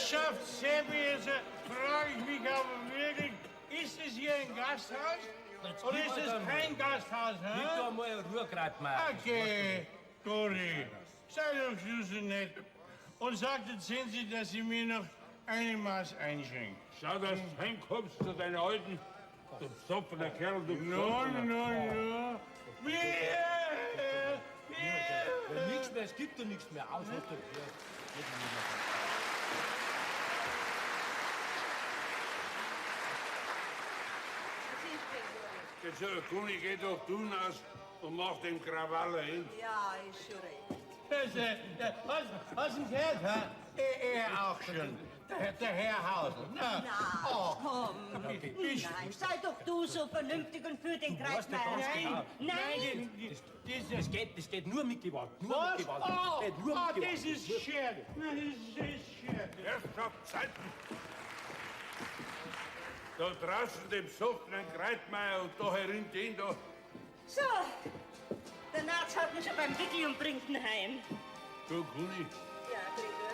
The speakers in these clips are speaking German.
Wirtschaft Serbien, frage ich mich aber wirklich, ist es hier ein Gasthaus? Oder ist es kein Gasthaus, hä? Gib doch mal ein Ruhrgreitmeier. Okay, Gori, sei doch so nett. Und sagten Sie, dass Sie mir noch eine Maß einschenken. Schau, dass du heimkommst zu deinen Alten. Du besoffener Kerl, du No. Ja, nichts mehr, es gibt doch nichts mehr. Aus, hast du. Jetzt, Kuni, geh doch tun aus und mach den Krawaller hin. Ja, ist schon recht. Was ein Kerl, hä? Er auch schon. Der Herr Hausel. Na, Komm. Nein, sei doch du so vernünftig und für den Kreismeier. Nein. Das geht nur mit Gewalt. Nur Was? mit Gewalt. Oh, Geht nur mit Gewalt. das ist Scherz. Das ist Scherz. Herrschaft, Zeiten! Da draußen dem besoffenen Kreitmeier und da herin den da. So, der Narz hat mich schon beim Wickel und bringt ihn heim. Du, Kuni, Ja, Gregor.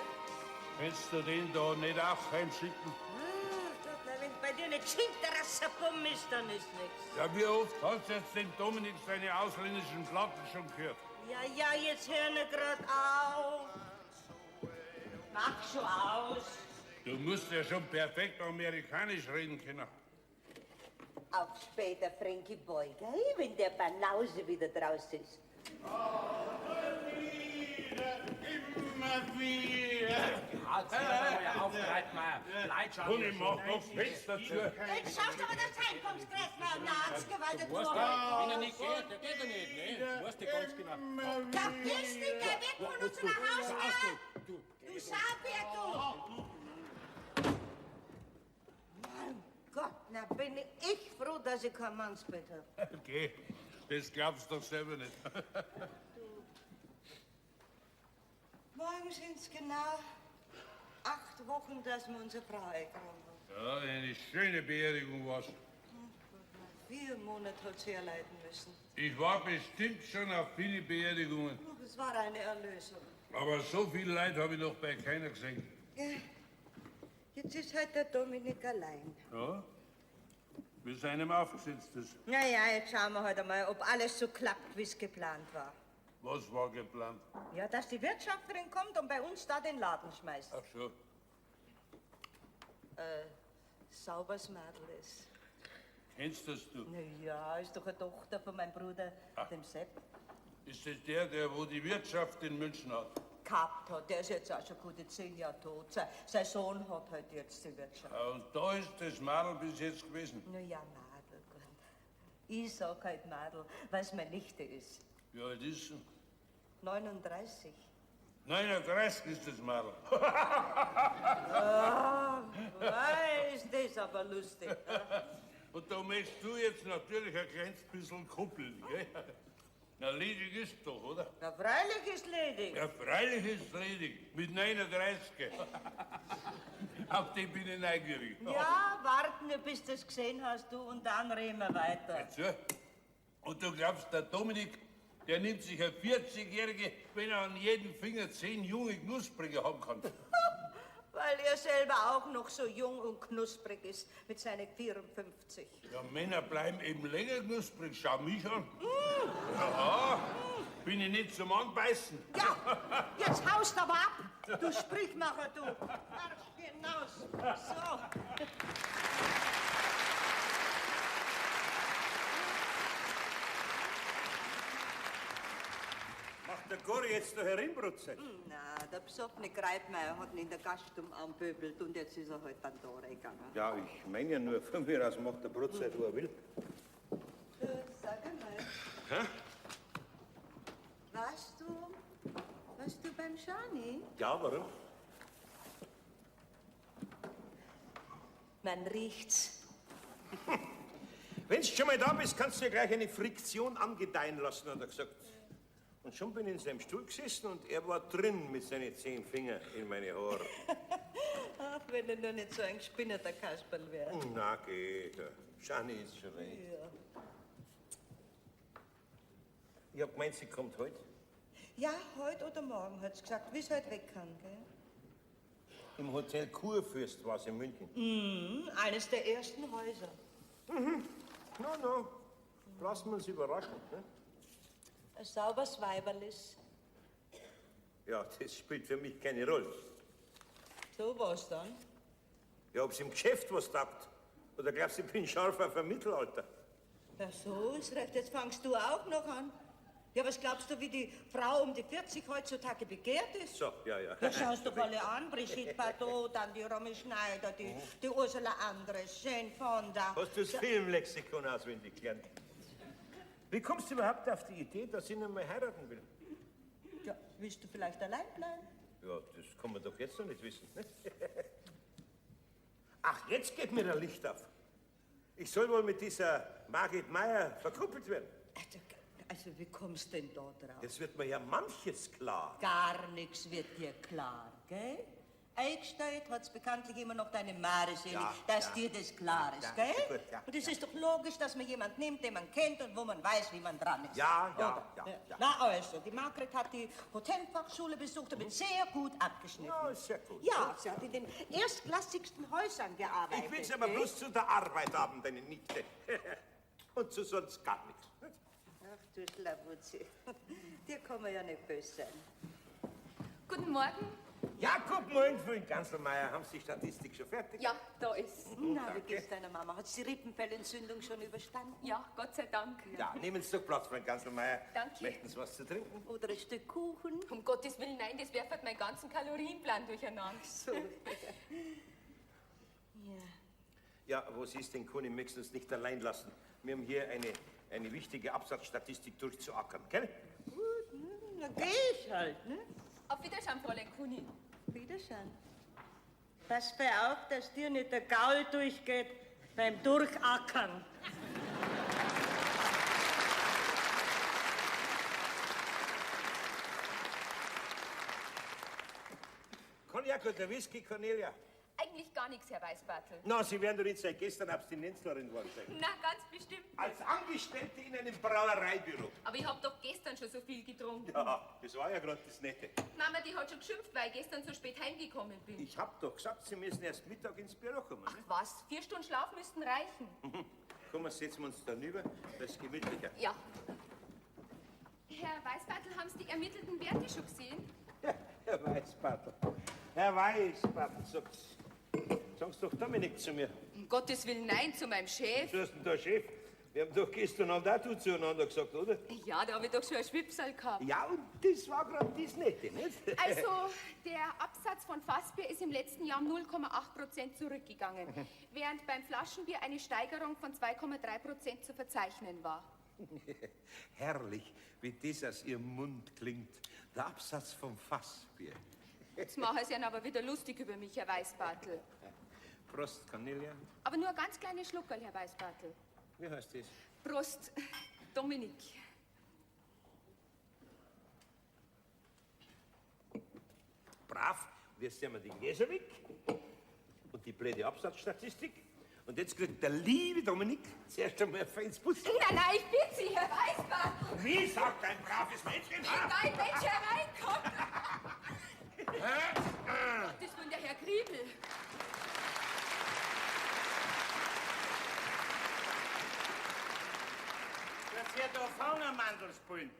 kannst du den da nicht auch heimschicken? Wenn bei dir nicht schinkt, der Rassabumm ist, dann ist nichts. Ja, wie oft hast du jetzt dem Dominik seine ausländischen Platten schon gehört? Ja, jetzt hör nicht grad auf. Mach schon aus. Du musst ja schon perfekt amerikanisch reden können. Auf später, Frankie Boy, gell? Wenn der Banause wieder draußen ist. Immer wieder. Halt, mal auf, Kreitmeier. Leid schon. Kuni, mach noch Fenster dazu. Jetzt schaust du aber, dass du heimkommst, Kreismeier, Narz, gewaltet Weißt du, wenn er nicht geht, dann geht er nicht, ne? Weißt du ganz genau. Kapierst du, geh weg von uns nach Hause, Du, du Saubier, du! Mein Gott, na bin ich froh, dass ich kein Mannsbett habe. Okay, das glaubst du doch selber nicht. Morgen sind's genau 8 Wochen, dass wir unsere Frau eingeräumt haben. Ja, eine schöne Beerdigung war's. 4 Monate hat sie erleiden müssen. Ich war bestimmt schon auf viele Beerdigungen. Es war eine Erlösung. Aber so viel Leid habe ich noch bei keiner gesehen. Ja. Jetzt ist halt der Dominik allein. Ja? Wie es einem aufgesetzt ist. Naja, jetzt schauen wir halt einmal, ob alles so klappt, wie es geplant war. Was war geplant? Ja, dass die Wirtschafterin kommt und bei uns da den Laden schmeißt. Ach so. Saubers Mädel ist. Kennst das du? Na ja, ist doch eine Tochter von meinem Bruder, dem Sepp. Ist das der, wo die Wirtschaft in München hat? Gehabt hat, der ist jetzt auch schon gute 10 Jahre tot. Sein Sohn hat halt jetzt die Wirtschaft. Ja, und da ist das Mädel bis jetzt gewesen. Na ja, Mädel, gut. Ich sag halt Mädel, weil es meine Nichte ist. Wie alt ist sie? 39. 39 ist das Mädel. Ist das aber lustig. Und da möchtest du jetzt natürlich ein kleines bisschen kuppeln, gell? Na, ledig ist doch, oder? Na, freilich ist ledig. Ja, freilich ist ledig. Mit 39. Auf die bin ich neugierig. Ja, warten, bis du es gesehen hast, du, und dann reden wir weiter. So. Und du glaubst, der Dominik, der nimmt sich ein 40-Jährige, wenn er an jedem Finger 10 junge Knusprige haben kann. Weil er selber auch noch so jung und knusprig ist mit seinen 54. Ja, Männer bleiben eben länger knusprig. Schau mich an. Ja, bin ich nicht zum Anbeißen. Ja, jetzt haust aber ab, du Sprichmacher, du. Marsch hinaus. So. Macht der Gori jetzt da herinbrutzen? Na, der besoffene Greitmeier hat ihn in der Gaststube anpöbelt und jetzt ist er halt dann da reingegangen. Ja, ich meine ja nur, von mir aus macht der Brutzeit, wo er will. Sag einmal. Hä? Warst du beim Schani? Ja, warum? Man riecht's. Wenn du schon mal da bist, kannst du ja gleich eine Friktion angedeihen lassen, hat er gesagt. Und schon bin ich in seinem Stuhl gesessen und er war drin mit seinen 10 Fingern in meine Haare. Ach, wenn er nur nicht so ein gespinnerter Kasperl wäre. Na, geht. Schani ist schon recht. Ja. Ich hab gemeint, sie kommt heute. Ja, heute oder morgen, hat sie gesagt, wie es heute weg kann, gell? Im Hotel Kurfürst war es in München. Eines der ersten Häuser. No. Lassen wir uns überraschen. Ne? Ein sauberes Weiberlis. Ja, das spielt für mich keine Rolle. So was dann? Ja, ob's im Geschäft was taugt. Oder glaubst du, ich bin scharf auf ein Mittelalter? Ja, so ist recht. Jetzt fangst du auch noch an. Ja, was glaubst du, wie die Frau um die 40 heutzutage begehrt ist? So, ja. Ja, schau's doch alle an. Brigitte Bardot, dann die Romy Schneider, die Ursula Andres, Jane Fonda. Hast du das Filmlexikon auswendig gelernt? Wie kommst du überhaupt auf die Idee, dass ich ihn mal heiraten will? Ja, willst du vielleicht allein bleiben? Ja, das kann man doch jetzt noch nicht wissen. Ne? Ach, jetzt geht mir ein Licht auf. Ich soll wohl mit dieser Margit Meyer verkuppelt werden. Also, wie kommst du denn da drauf? Jetzt wird mir ja manches klar. Gar nichts wird dir klar, gell? Eingestellt hat's bekanntlich immer noch deine Mareseele, Ja, dass ja. dir das klar ist, Ja, gell? gut, ja, und es ist doch logisch, dass man jemanden nimmt, den man kennt und wo man weiß, wie man dran ist. Ja. Oder? Na also, die Margret hat die Hotelfachschule besucht und mit sehr gut abgeschnitten. Ja, ist sehr gut. Ja, sie hat in den erstklassigsten Häusern gearbeitet. Ich will's aber gell? bloß zu der Arbeit haben, deine Nichte. Und zu sonst gar nichts. Ach du Schlawutzi, dir kann man ja nicht böse sein. Guten Morgen. Ja, guck mal hin, Freund Ganselmeier. Haben Sie die Statistik schon fertig? Ja, da ist. Na, wie geht's deiner Mama? Hat sie die Rippenfellentzündung schon überstanden? Ja, Gott sei Dank. Ja, nehmen Sie doch Platz, Freund Ganselmeier. Danke. Möchten Sie was zu trinken? Oder ein Stück Kuchen? Um Gottes Willen, nein, das werfet meinen ganzen Kalorienplan durcheinander. So. Ja. Ja, wo Sie es denn können, möchten uns nicht allein lassen. Wir haben hier eine wichtige Absatzstatistik durchzuackern, gell? Gut, na geh ich halt, ne? Auf Wiedersehen, Fräulein Kuni. Wiedersehen. Pass bei auf, dass dir nicht der Gaul durchgeht beim Durchackern. Cognac oder Whisky, Cornelia? Eigentlich gar nichts, Herr Weißbartel. Na, Sie werden doch nicht seit gestern Abstinenzlerin geworden sein. Na, ganz bestimmt. Als Angestellte in einem Brauereibüro. Aber ich hab doch gestern schon so viel getrunken. Ja, das war ja gerade das Nette. Mama, die hat schon geschimpft, weil ich gestern so spät heimgekommen bin. Ich hab doch gesagt, Sie müssen erst Mittag ins Büro kommen. Ne? Was? 4 Stunden Schlaf müssten reichen. Komm, setzen wir uns da rüber, das ist gemütlicher. Ja. Herr Weißbartel, haben Sie die ermittelten Werte schon gesehen? Herr Weißbartel. Herr Weißbartel, sag's doch Dominik zu mir. Um Gottes Willen, nein, zu meinem Chef. Du hast denn da Chef? Wir haben doch gestern Abend auch du zueinander gesagt, oder? Ja, da habe ich doch schon ein Schwipsal gehabt. Ja, und das war gerade das Nette, nicht? Also, der Absatz von Fassbier ist im letzten Jahr um 0,8% zurückgegangen, während beim Flaschenbier eine Steigerung von 2,3% zu verzeichnen war. Herrlich, wie das aus Ihrem Mund klingt. Der Absatz vom Fassbier. Jetzt machen Sie ihn aber wieder lustig über mich, Herr Weißbartel. Prost, Cornelia. Aber nur ein ganz kleines Schluckerl, Herr Weißbartel. Wie heißt das? Prost, Dominik. Brav, wirst du einmal den Jeserwick und die blöde Absatzstatistik. Und jetzt kriegt der liebe Dominik zuerst einmal ein feines Bus. Nein, ich bitte Sie, Herr Weißbartel. Wie sagt ein braves Mädchen? Wenn da ein Mensch hereinkommt. Das ist von der Herr Griebel. Das wird doch Fangermandel spielen.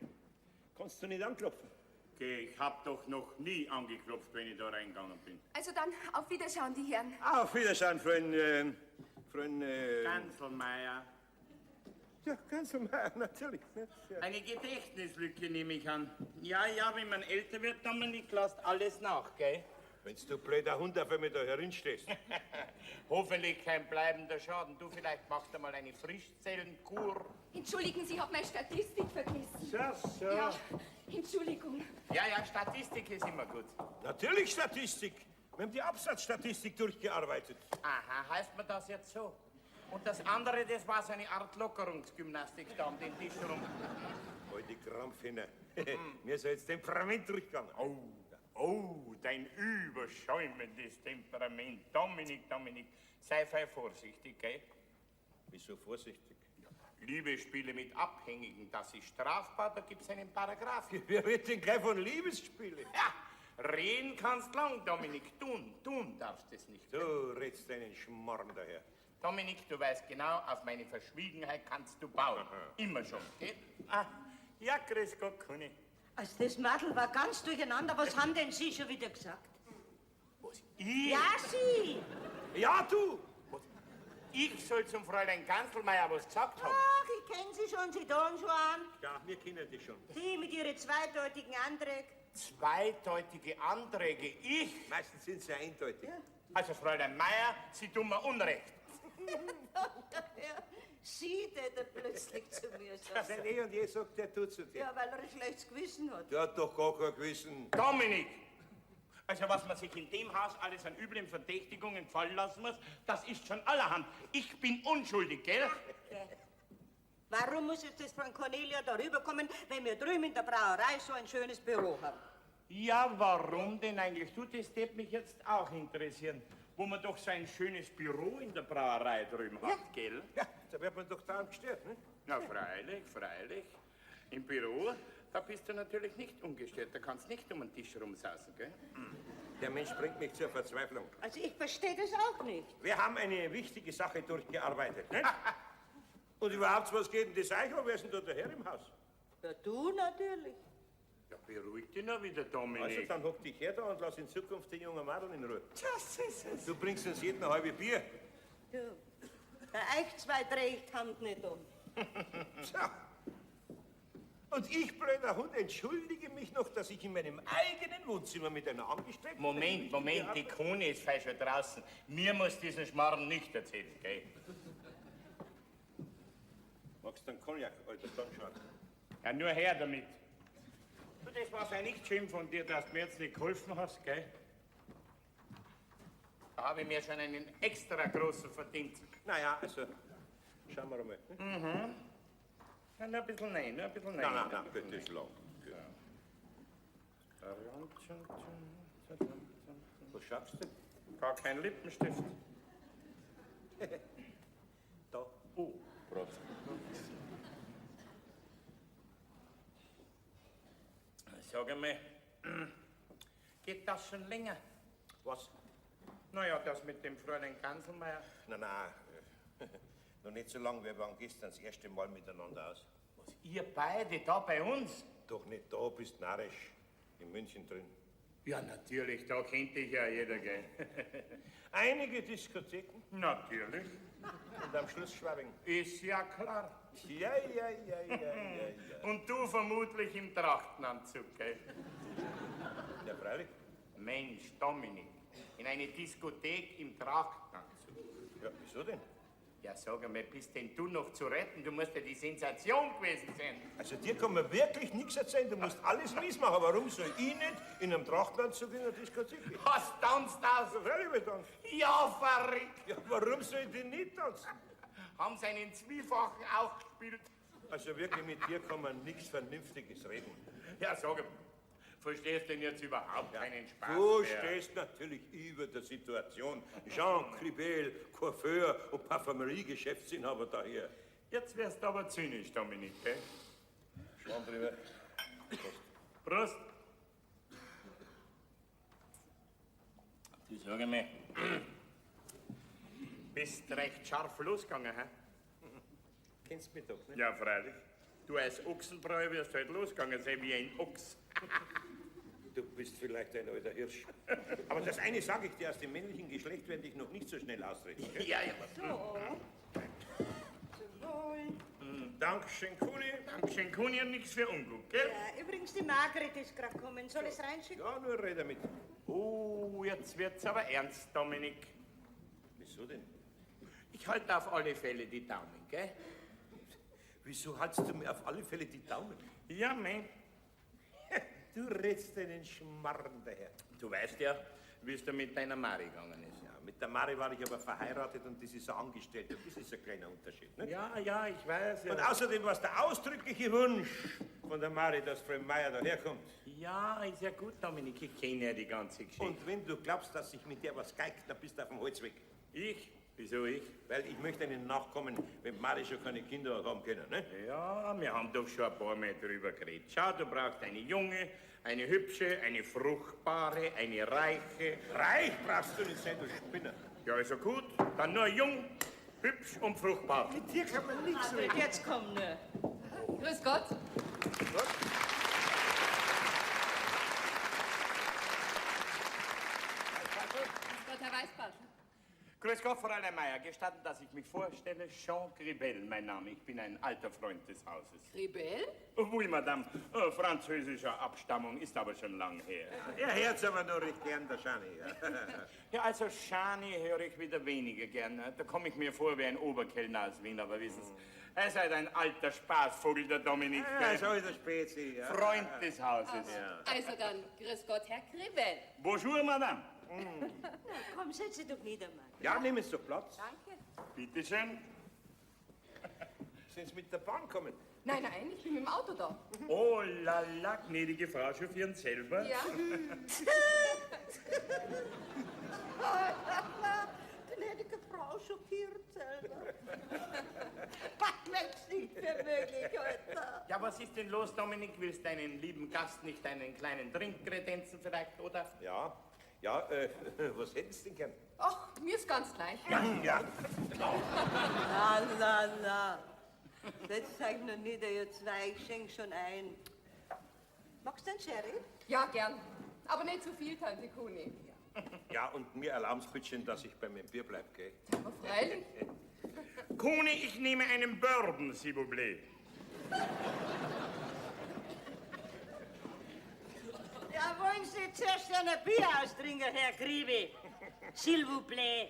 Kannst du nicht anklopfen? Okay, ich hab doch noch nie angeklopft, wenn ich da reingegangen bin. Also dann, auf Wiederschauen, die Herren. Auf Wiedersehen, Freund. Ganselmeier. Ja, ganz normal, natürlich. Nicht? Ja. Eine Gedächtnislücke nehme ich an. Ja, wenn man älter wird, Dominik, lasst alles nach, gell? Wenn's du blöder Hund auf einmal da herinstehst. Hoffentlich kein bleibender Schaden. Du, vielleicht machst du mal eine Frischzellenkur. Entschuldigen Sie, ich habe meine Statistik vergessen. So. Ja, Entschuldigung. Ja, Statistik ist immer gut. Natürlich Statistik. Wir haben die Absatzstatistik durchgearbeitet. Aha, heißt mir das jetzt so? Und das andere, das war so eine Art Lockerungsgymnastik da um den Tisch rum. Oh, die Krampfhähner. Mir ist ja jetzt Temperament durchgegangen. Oh, dein überschäumendes Temperament. Dominik, sei fein vorsichtig, gell? Wieso vorsichtig? Liebesspiele mit Abhängigen, das ist strafbar, da gibt's einen Paragraphen. Wer wird denn gleich von Liebesspielen? Ja, Reden kannst lang, Dominik. Tun darfst es nicht. Du redst deinen Schmarrn daher. Dominik, du weißt genau, auf meine Verschwiegenheit kannst du bauen. Immer schon, gell? Ja, grüß Gott, Conny. Also das Mädel war ganz durcheinander. Was haben denn Sie schon wieder gesagt? Was? Ich? Ja, Sie! Ja, du! Ich soll zum Fräulein Ganselmeier was gesagt haben. Ach, ich kenne Sie schon, Sie tun schon an. Ja, wir kennen dich schon. Sie mit Ihren zweideutigen Anträgen. Zweideutige Anträge. Ich? Meistens sind sie eindeutig. Also, Fräulein Meier, Sie tun mir Unrecht. Ja, Sie, der plötzlich zu mir sagt. Sein eh und je sagt, der tut zu dir. Ja, weil er ein schlechtes Gewissen hat. Der hat doch gar kein Gewissen. Dominik! Also, was man sich in dem Haus alles an üblen Verdächtigungen gefallen lassen muss, das ist schon allerhand. Ich bin unschuldig, gell? Warum muss jetzt das von Cornelia darüber kommen, wenn wir drüben in der Brauerei so ein schönes Büro haben? Ja, warum denn eigentlich? Du, das wird mich jetzt auch interessieren. Wo man doch so ein schönes Büro in der Brauerei drüben hat, gell? Ja, da wird man doch daran gestört, ne? Na, freilich. Im Büro, da bist du natürlich nicht ungestört. Da kannst nicht um den Tisch rumsausen, gell? Der Mensch bringt mich zur Verzweiflung. Also ich verstehe das auch nicht. Wir haben eine wichtige Sache durchgearbeitet, ne? Und überhaupt, was geht denn das euch an? Wer ist denn da der Herr im Haus? Ja, du natürlich. Ja, beruhig dich noch wieder, Dominik. Also, dann hock dich her da und lass in Zukunft den jungen Madel in Ruhe. Das ist es. Du bringst uns jeden ein halbe Bier. Du, bei euch zwei dreht Hand nicht um. Tja. Und ich, blöder Hund, entschuldige mich noch, dass ich in meinem eigenen Wohnzimmer mit einer Angestellten... Moment, die Kuhne ist falsch schon draußen. Mir muss diesen Schmarrn nicht erzählen, gell? Magst du einen Cognac, alter Tannschwan? Ja, nur her damit. Du, das war ja nicht schön von dir, dass du mir jetzt nicht geholfen hast, gell? Da habe ich mir schon einen extra großen verdient. Naja, also, schauen wir mal. Ne? Ja, nur ein bisschen nein, Nein, bitte ist lang. Was schaffst du? Gar kein Lippenstift. Da. Oh, Prost. Sag einmal, geht das schon länger? Was? Naja, das mit dem Fräulein Ganselmeier. Nein, noch nicht so lange. Wir waren gestern das erste Mal miteinander aus. Was, ihr beide da bei uns? Doch nicht da, bist narrisch. In München drin. Ja, natürlich, da kennt dich ja jeder, gell? Einige Diskotheken Natürlich. und am Schluss Schwabing. Ist ja klar. Ja. Und du vermutlich im Trachtenanzug, gell? Ja, freilich. Mensch, Dominik, in eine Diskothek im Trachtenanzug. Ja, wieso denn? Ja, sag einmal, bist denn du noch zu retten? Du musst ja die Sensation gewesen sein. Also dir kann man wirklich nichts erzählen. Du musst alles missmachen. Warum soll ich nicht in einem Trachtenanzug in einer Diskothek gehen? Was tanzt das? Ja, freilich will ich tanzen. Ja, verrückt. Ja, warum soll ich denn nicht tanzen? Haben sie einen Zwiefachen auch gespielt? Also wirklich, mit dir kann man nichts Vernünftiges reden. Ja, sag einmal, verstehst du denn jetzt überhaupt keinen Spaß Du mehr? stehst natürlich über der Situation. Jean Cribel, Coiffeur und Parfümerie-Geschäftsinhaber daher. Jetzt wärst du aber zynisch, Dominik, gell? Schwamm drüber. Prost. Du, sag einmal, bist recht scharf losgegangen, hä? Kennst mich doch, ne? Ja, freilich. Du als Ochsenbräu wirst halt losgegangen sein wie ein Ochs. Du bist vielleicht ein alter Hirsch. Aber das eine sage ich dir, aus dem männlichen Geschlecht werde ich noch nicht so schnell ausreden. Gell? Ja. So. Zum Wohl. Dankeschön, Kuni. Dankeschön, Kuni, und nichts für ungut, gell? Ja, übrigens, die Margret ist gerade gekommen. Soll ich es reinschicken? Ja, nur red damit. Oh, jetzt wird's aber ernst, Dominik. Wieso denn? Ich halte auf alle Fälle die Daumen, gell? Wieso haltst du mir auf alle Fälle die Daumen? Ja, mein. Du redst deinen Schmarrn daher. Du weißt ja, wie es da mit deiner Mari gegangen ist. Ja, mit der Mari war ich aber verheiratet und das ist so angestellt. Und das ist ein kleiner Unterschied, ne? Ja, ich weiß Und außerdem war es der ausdrückliche Wunsch von der Mari, dass Frau Meier daherkommt. Ja, ist ja gut, Dominik, ich kenne ja die ganze Geschichte. Und wenn du glaubst, dass sich mit der was geigt, dann bist du auf dem Holz weg. Ich? Wieso ich? Weil ich möchte einen Nachkommen, wenn Mari schon keine Kinder haben können, ne? Ja, wir haben doch schon ein paar Mal drüber geredet. Schau, du brauchst eine junge, eine hübsche, eine fruchtbare, eine reiche. Reich brauchst du nicht sein, du Spinner. Ja, also gut, dann nur jung, hübsch und fruchtbar. Mit dir kann man nichts Aber reden. jetzt komm nur. Grüß Gott. Grüß Gott, Herr Weißbartel. Grüß Gott, Fräulein Meier. Gestatten, dass ich mich vorstelle. Jean Gribel, mein Name. Ich bin ein alter Freund des Hauses. Ribel? Oui, Madame. Französischer Abstammung, ist aber schon lang her. Er hört's aber noch recht gern, der Schani. Ja. Ja, also Schani höre ich wieder weniger gern. Da komme ich mir vor wie ein Oberkellner aus Wien, aber wissen Sie, er ist halt ein alter Spaßvogel, der Dominik. Ja, ist alles ein Spezi. Ja. Freund des Hauses. Also dann, grüß Gott, Herr Ribel. Bonjour, Madame. Komm, setz dich doch nieder, Mann. Ja, nehmen Sie doch Platz. Danke. Bitte schön. Sind Sie mit der Bahn kommen? Nein, nein, ich bin mit dem Auto da. Oh la la, gnädige Frau, chauffieren selber? Ja. Gnädige Frau chauffiert selber. Was wenn's nicht für möglich heute? Ja, was ist denn los, Dominik? Willst deinen lieben Gast nicht einen kleinen Drink kredenzen vielleicht, oder? Ja. Ja, was hätten Sie denn gern? Ach, mir ist ganz gleich. Ja. La. Setzt euch noch nieder, ihr zwei, ich schenk schon ein. Magst du einen Sherry? Ja, gern. Aber nicht zu viel, Tante Kuni. Ja, und mir erlauben Sie bitte schön, dass ich bei meinem Bier bleibe, gell? Aber freilich. Kuni, ich nehme einen Bourbon, s'il vous plaît. Ja, wollen Sie zuerst ein Bier austrinken, Herr Griebe? S'il vous plaît.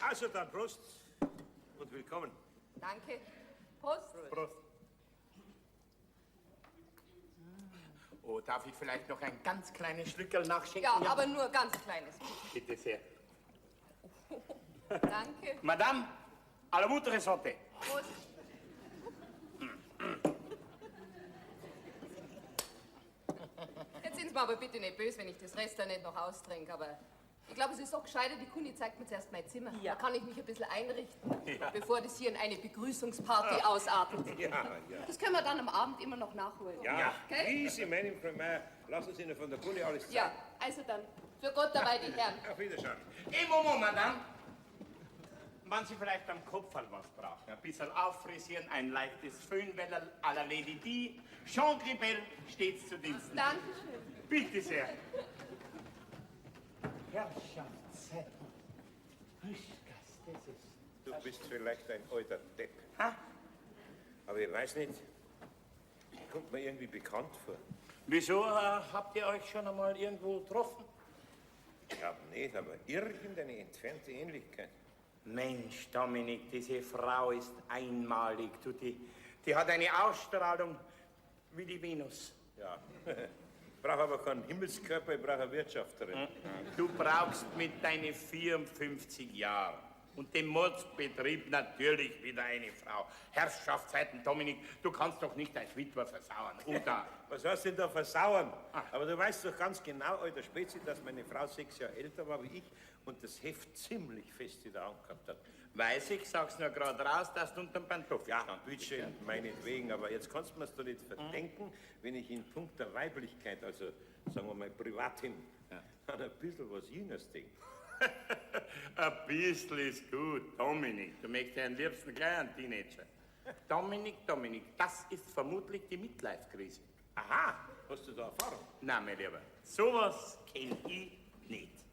Also dann, Prost und willkommen. Danke. Prost. Prost. Oh, darf ich vielleicht noch ein ganz kleines Schlückerl nachschenken? Ja, aber nur ganz kleines. Bitte sehr. Danke. Madame, à la votre santé. Prost. Jetzt sind Sie mir aber bitte nicht böse, wenn ich das Rest da nicht noch austrinke, aber ich glaube, es ist so gescheiter, die Kuni zeigt mir zuerst mein Zimmer. Ja. Da kann ich mich ein bisschen einrichten, bevor das hier in eine Begrüßungsparty ausartet. Ja. Das können wir dann am Abend immer noch nachholen. Ja, Okay? wie Sie meinen, Frau Meier, lassen Sie Ihnen von der Kunde alles zeigen. Ja, also dann, für Gott dabei die Herren. Auf Wiedersehen. Moment, Madame. Wenn Sie vielleicht am Kopf halt was brauchen, ein bisschen auffrisieren, ein leichtes Föhnwelle à la Lady Di. Jean Gribel stets zu Diensten. Dankeschön. Bitte sehr. Herrschaftszeiten. Hüschgast, das ist... Du bist vielleicht ein alter Depp. Ha? Aber ich weiß nicht, kommt mir irgendwie bekannt vor. Wieso habt ihr euch schon einmal irgendwo getroffen? Ich glaube nicht, aber irgendeine entfernte Ähnlichkeit. Mensch, Dominik, diese Frau ist einmalig. Du, die hat eine Ausstrahlung wie die Venus. Ja. Ich brauche aber keinen Himmelskörper, ich brauche eine Wirtschafterin. Du brauchst mit deinen 54 Jahren und dem Mordsbetrieb natürlich wieder eine Frau. Herrschaftszeiten, Dominik, du kannst doch nicht als Witwer versauern, oder? Was heißt denn da versauern? Aber du weißt doch ganz genau, alter Spezi, dass meine Frau 6 Jahre älter war wie ich und das Heft ziemlich fest in der Hand gehabt hat. Weiß ich, sag's nur gerade raus, dass du unterm Pantoffel Ja, standst. bitteschön, meinetwegen, aber jetzt kannst du mir's doch nicht verdenken, wenn ich in Punkt der Weiblichkeit, also sagen wir mal privatin, an ein bisschen was Jüngeres denke. Ein bisschen ist gut, Dominik. Du möchtest ja am liebsten gleich einen Teenager. Dominik, das ist vermutlich die Midlife-Krise. Aha, hast du da Erfahrung? Na, mein Lieber, sowas kenn ich nicht.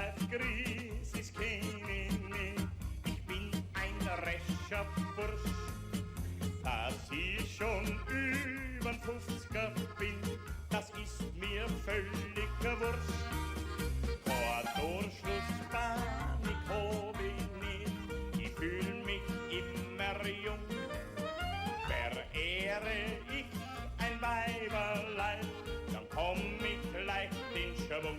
Midlife-Crisis kenn ich nicht. Ich bin ein rescher Bursch. Das ist schon über 50er bin, das ist mir völlig wurscht. Vor Durchschlusspanik hab ich nicht, ich fühl mich immer jung. Verehre ich ein Weiberleib, dann komm ich leicht in Schwung.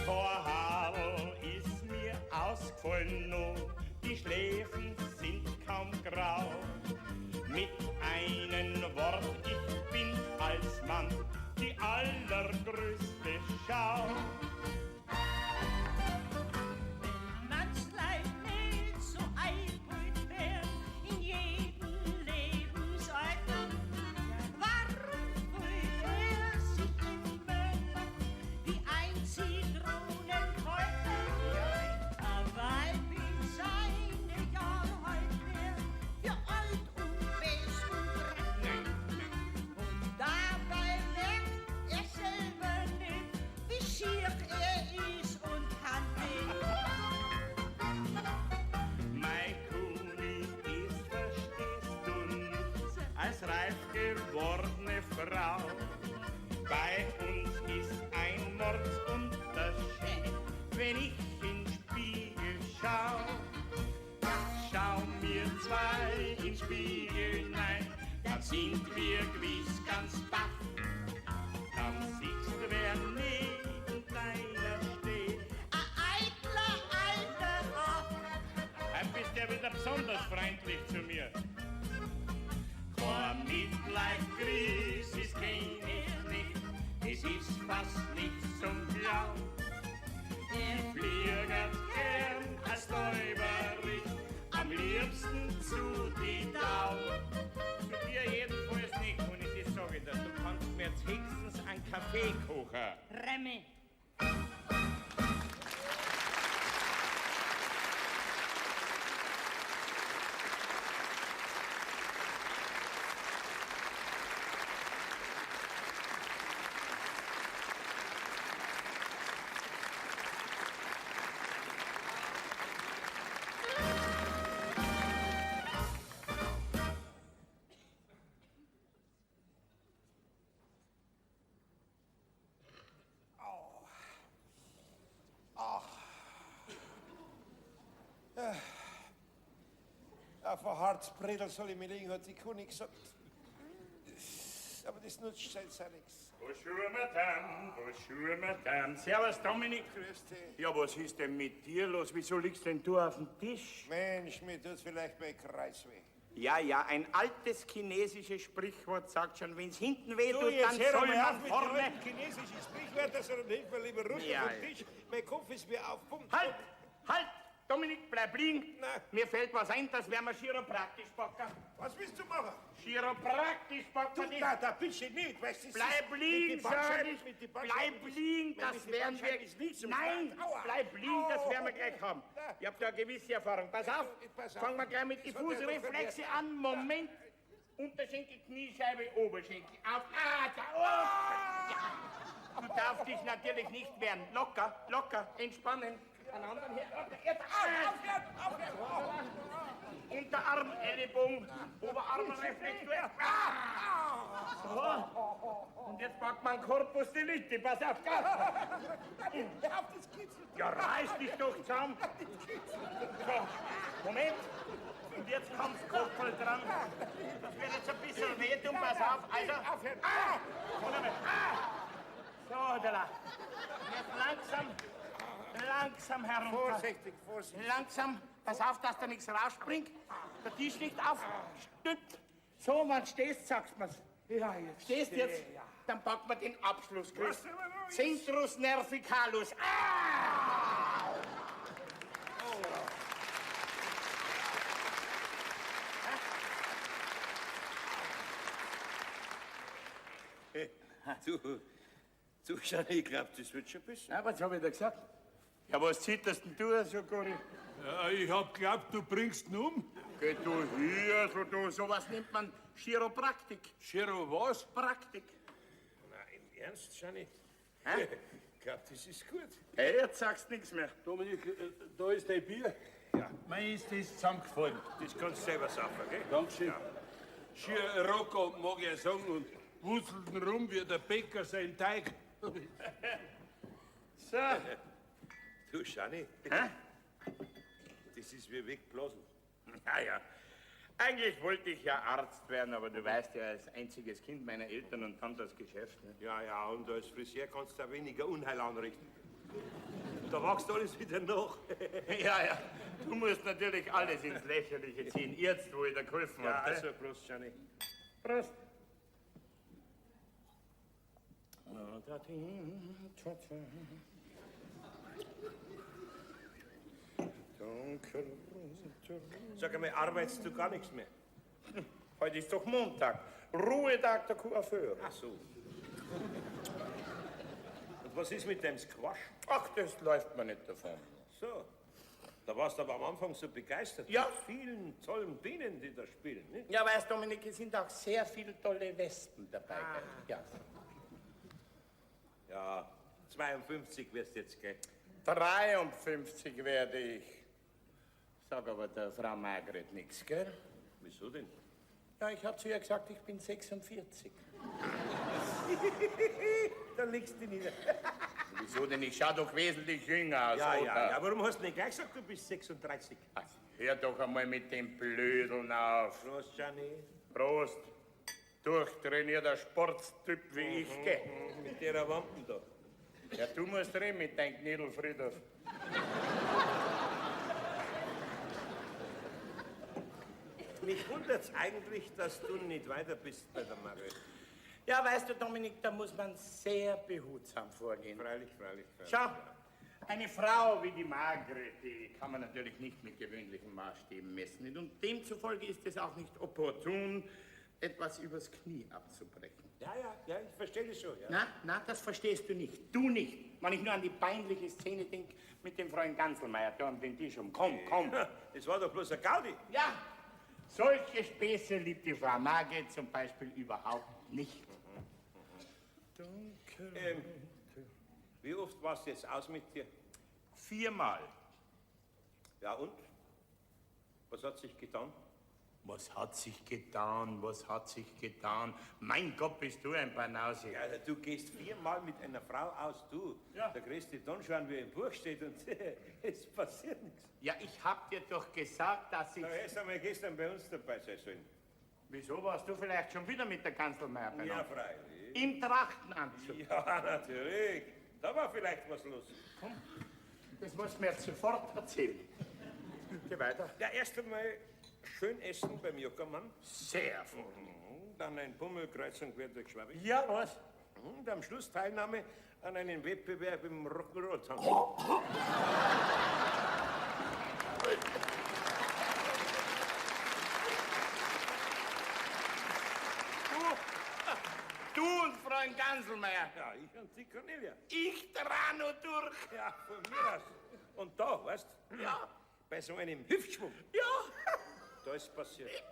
Vor Hadel ist mir ausgefallen nun, die Schläfen sind kaum grau. Mit einem Wort, ich bin als Mann die allergrößte Schau. Wenn man's Leid nicht so einbrüht wär in jedem Lebensalter, warum fühlt sich immer noch wie ein Zitronenkäufer? Ein Weib in seine Jahre halt wär für alt und best und recht. Und dabei merkt er selber nicht, wie schier er ist und kann nicht. Mein König ist, verstehst du nicht, als reif gewordene Frau. Bei uns ist ein Mordsunterschied, wenn ich in den Spiegel schau. Schau mir zwei in den Spiegel hinein, dann sind wir gewiss ganz baff. Dann siehst du, wer neben deiner steht. Ein eitler alter Aff. Heute bist du ja wieder besonders freundlich zu mir. Kein Mitleid, Krisis kenn ich nicht, es ist fast nicht zum Glauben. Ich fliege gern als Räuberich, am liebsten zu die Dau. Zu dir jedenfalls nicht, und ich das sage dir, du kannst mir jetzt höchstens einen Kaffee kochen. Remme. Auf ein Harzbredel soll ich mir liegen, hat die Kuh nicht gesagt. Aber das nutzt selbst auch nichts. Bonjour, Madame. Servus, Dominik. Grüß dich. Ja, was ist denn mit dir los? Wieso liegst denn du auf dem Tisch? Mensch, mir tut's vielleicht bei Kreisweh. Ja, ein altes chinesisches Sprichwort sagt schon, wenn's hinten weh Du, tut, jetzt dann hör soll mal man auf mit den vorne... alten chinesischen Sprichwörtern, sondern hilf mir lieber runter Ja, vom ja. Tisch. Mein Kopf ist wie aufpumpt. Halt! Dominik, bleib liegen. Nein. Mir fällt was ein, das werden wir chiropraktisch packen. Was willst du machen? Chiropraktisch packen. Du, da bitte nicht, weißt du, das Bleib ist liegen, mit die sag Bandscheiben, ich. mit die Bandscheiben Bleib ist- liegen, wenn das mit die werden wir... Bandscheiben ist nicht zum Nein, Schlagen. Aua. bleib liegen, das werden wir Au. gleich haben. Nein. Ich hab da eine gewisse Erfahrung. Pass auf, Pass auf. fangen wir gleich mit den Das hat er doch Fußreflexe verwehrt. an. Moment. Unterschenkel, Kniescheibe, Oberschenkel. Auf. Ja. Du darfst dich natürlich nicht wehren. Locker, entspannen. Einen anderen her. Jetzt. Aufhören! Unterarm, Ellenbogen, Oberarmreflex. So. Und jetzt packt man Corpus Delicti. Pass auf, gell? Ja, reiß dich doch zusammen. So, Moment. Und jetzt kommt's Kopfball dran. Das wird jetzt ein bisschen wehtun. Pass auf. Also. Aufhören! Warte mal. So, da. Jetzt langsam herunter. Vorsichtig. Langsam, pass auf, dass da nichts rausspringt. Der Tisch liegt auf. Stützt. So, wenn du stehst, sagst du mir's. Ja, jetzt. Stehst jetzt? Ja. Dann packen wir den Abschluss, Chris. Was denn noch ist? Centrus nervicalus. Du, Schani, ich glaub, das wird schon besser. Ja, was hab ich da gesagt? Ja, was zitterst denn du so, Gori? Ja, ich hab glaubt, du bringst ihn um. Geh du hier, so du, sowas nennt man Chiropraktik. Chiro, was? Praktik. Nein, im Ernst, Schani? Hä? Ich glaub, das ist gut. Hey, jetzt sagst du nichts mehr. Dominik, da ist dein Bier. Ja. Mir ist das zusammengefallen. Das kannst du selber saufen, gell? Dankeschön. Schier Rocco, mag ich sagen, und wuselten rum wie der Bäcker sein Teig. So. Du, Schani, Hä? das ist wie wegblasen. Ja. Eigentlich wollte ich ja Arzt werden, aber du weißt ja, als einziges Kind meiner Eltern und dann das Geschäft. Ne? Ja, und als Friseur kannst du auch weniger Unheil anrichten. Da wächst alles wieder nach. Ja. Du musst natürlich alles ins Lächerliche ziehen. Jetzt, wo ich dir geholfen Ja, habe. also, Prost, Schani. Prost. Sag einmal, arbeitest du gar nichts mehr? Heute ist doch Montag. Ruhetag der Coiffeur. Ach so. Und was ist mit dem Squash? Ach, das läuft mir nicht davon. So. Da warst du aber am Anfang so begeistert. Ja. Mit vielen tollen Bienen, die da spielen, nicht? Ja, weißt du, Dominik, es sind auch sehr viele tolle Wespen dabei. Ja. Ja, 52 wirst du jetzt, gell? 53 werde ich. Sag aber der Frau Margret nichts, gell? Wieso denn? Ja, ich habe zu ihr gesagt, ich bin 46. Da legst du nieder. Wieso denn? Ich schau doch wesentlich jünger aus, oder? Ja. Warum hast du nicht gleich gesagt, du bist 36? Ach, hör doch einmal mit dem Blödeln auf. Prost, Gianni. Prost. Durchtrainierter Sportstyp wie ich, gell? Mit der Wampen da. Ja, du musst reden mit deinem Knädel, Friedhof. Mich wundert's eigentlich, dass du nicht weiter bist bei der Margret. Ja, weißt du, Dominik, da muss man sehr behutsam vorgehen. Freilich. Schau, eine Frau wie die Margret, die kann man natürlich nicht mit gewöhnlichen Maßstäben messen. Und demzufolge ist es auch nicht opportun, etwas übers Knie abzubrechen. Ja, ich verstehe das schon. Ja. Na, das verstehst du nicht. Du nicht. Wenn ich nur an die peinliche Szene denke mit dem Freund Ganselmeier da um den Tisch um. Komm. Das war doch bloß ein Gaudi. Ja, solche Späße liebt die Frau Margret zum Beispiel überhaupt nicht. Wie oft warst du jetzt aus mit dir? 4-mal. Ja, und? Was hat sich getan? Was hat sich getan? Mein Gott, bist du ein Banause. Ja, du gehst 4-mal mit einer Frau aus, du. Ja. Da kriegst du dann schauen, wie im Buch steht und es passiert nichts. Ja, ich hab dir doch gesagt, dass ich... Da hättest du einmal gestern bei uns dabei sein sollen. Wieso warst du vielleicht schon wieder mit der Kanzelmeier Ja, beieinander? freilich. Im Trachtenanzug. Ja, natürlich. Da war vielleicht was los. Komm, das musst du mir jetzt sofort erzählen. Geh weiter. Ja, erst einmal schön essen beim Jockermann. Sehr froh. Dann ein Pummelkreuzung quer durch Schwabisch. Ja, was? Und am Schluss Teilnahme an einem Wettbewerb im Rock'n'Roll-Tango. Du und Freund Ganselmeier. Ja, ich und die Cornelia. Ich dran nur durch. Ja, von mir aus. Und da, weißt du? Ja. Bei so einem Hüftschwung. Ja. Da ist passiert.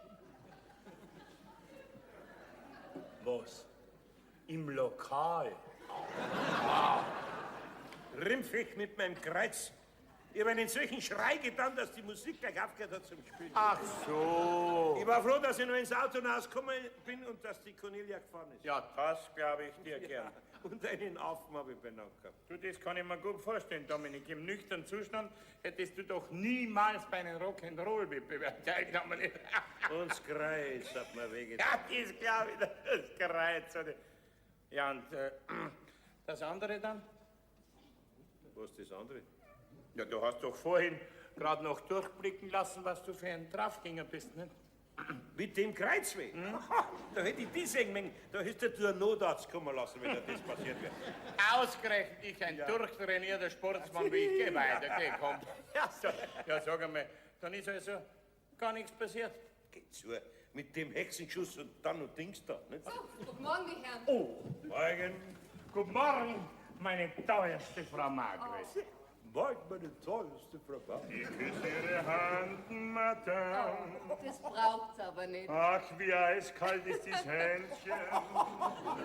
Was? Im Lokal? Rimpfig mit meinem Kreuz. Ich habe einen solchen Schrei getan, dass die Musik gleich aufgehört hat zum Spielen. Ach so. Ich war froh, dass ich noch ins Auto rausgekommen bin und dass die Cornelia gefahren ist. Ja, das glaube ich dir gern. Und einen Affen habe ich benannt gehabt. Du, das kann ich mir gut vorstellen, Dominik. Im nüchternen Zustand hättest du doch niemals bei einem Rock'n'Roll-Wettbewerb teilgenommen. Und das Kreuz hat mir wehgetan. Ja, das glaube ich, das Kreuz. Oder? Ja, und das andere dann? Was ist das andere? Ja, du hast doch vorhin gerade noch durchblicken lassen, was du für ein Draufgänger bist, nicht? Mit dem Kreuzweh? Aha, da hätte ich die sehen mögen. Da hättest du einen Notarzt kommen lassen, wenn da das passiert wäre. Ausgerechnet ich, ein durchtrainierter Sportsmann wie ich, geh weiter, geh, komm. Ja, sag einmal, dann ist also gar nichts passiert. Geh zu, mit dem Hexenschuss und dann noch Dings da, nicht? Guten Morgen, die Herren. Oh, Morgen. guten Morgen, meine teuerste Frau Margret. Morgen, meine tollste Frau Bauer. Ich küsse Ihre Hand, Madame. Das braucht's aber nicht. Ach, wie eiskalt ist das Händchen.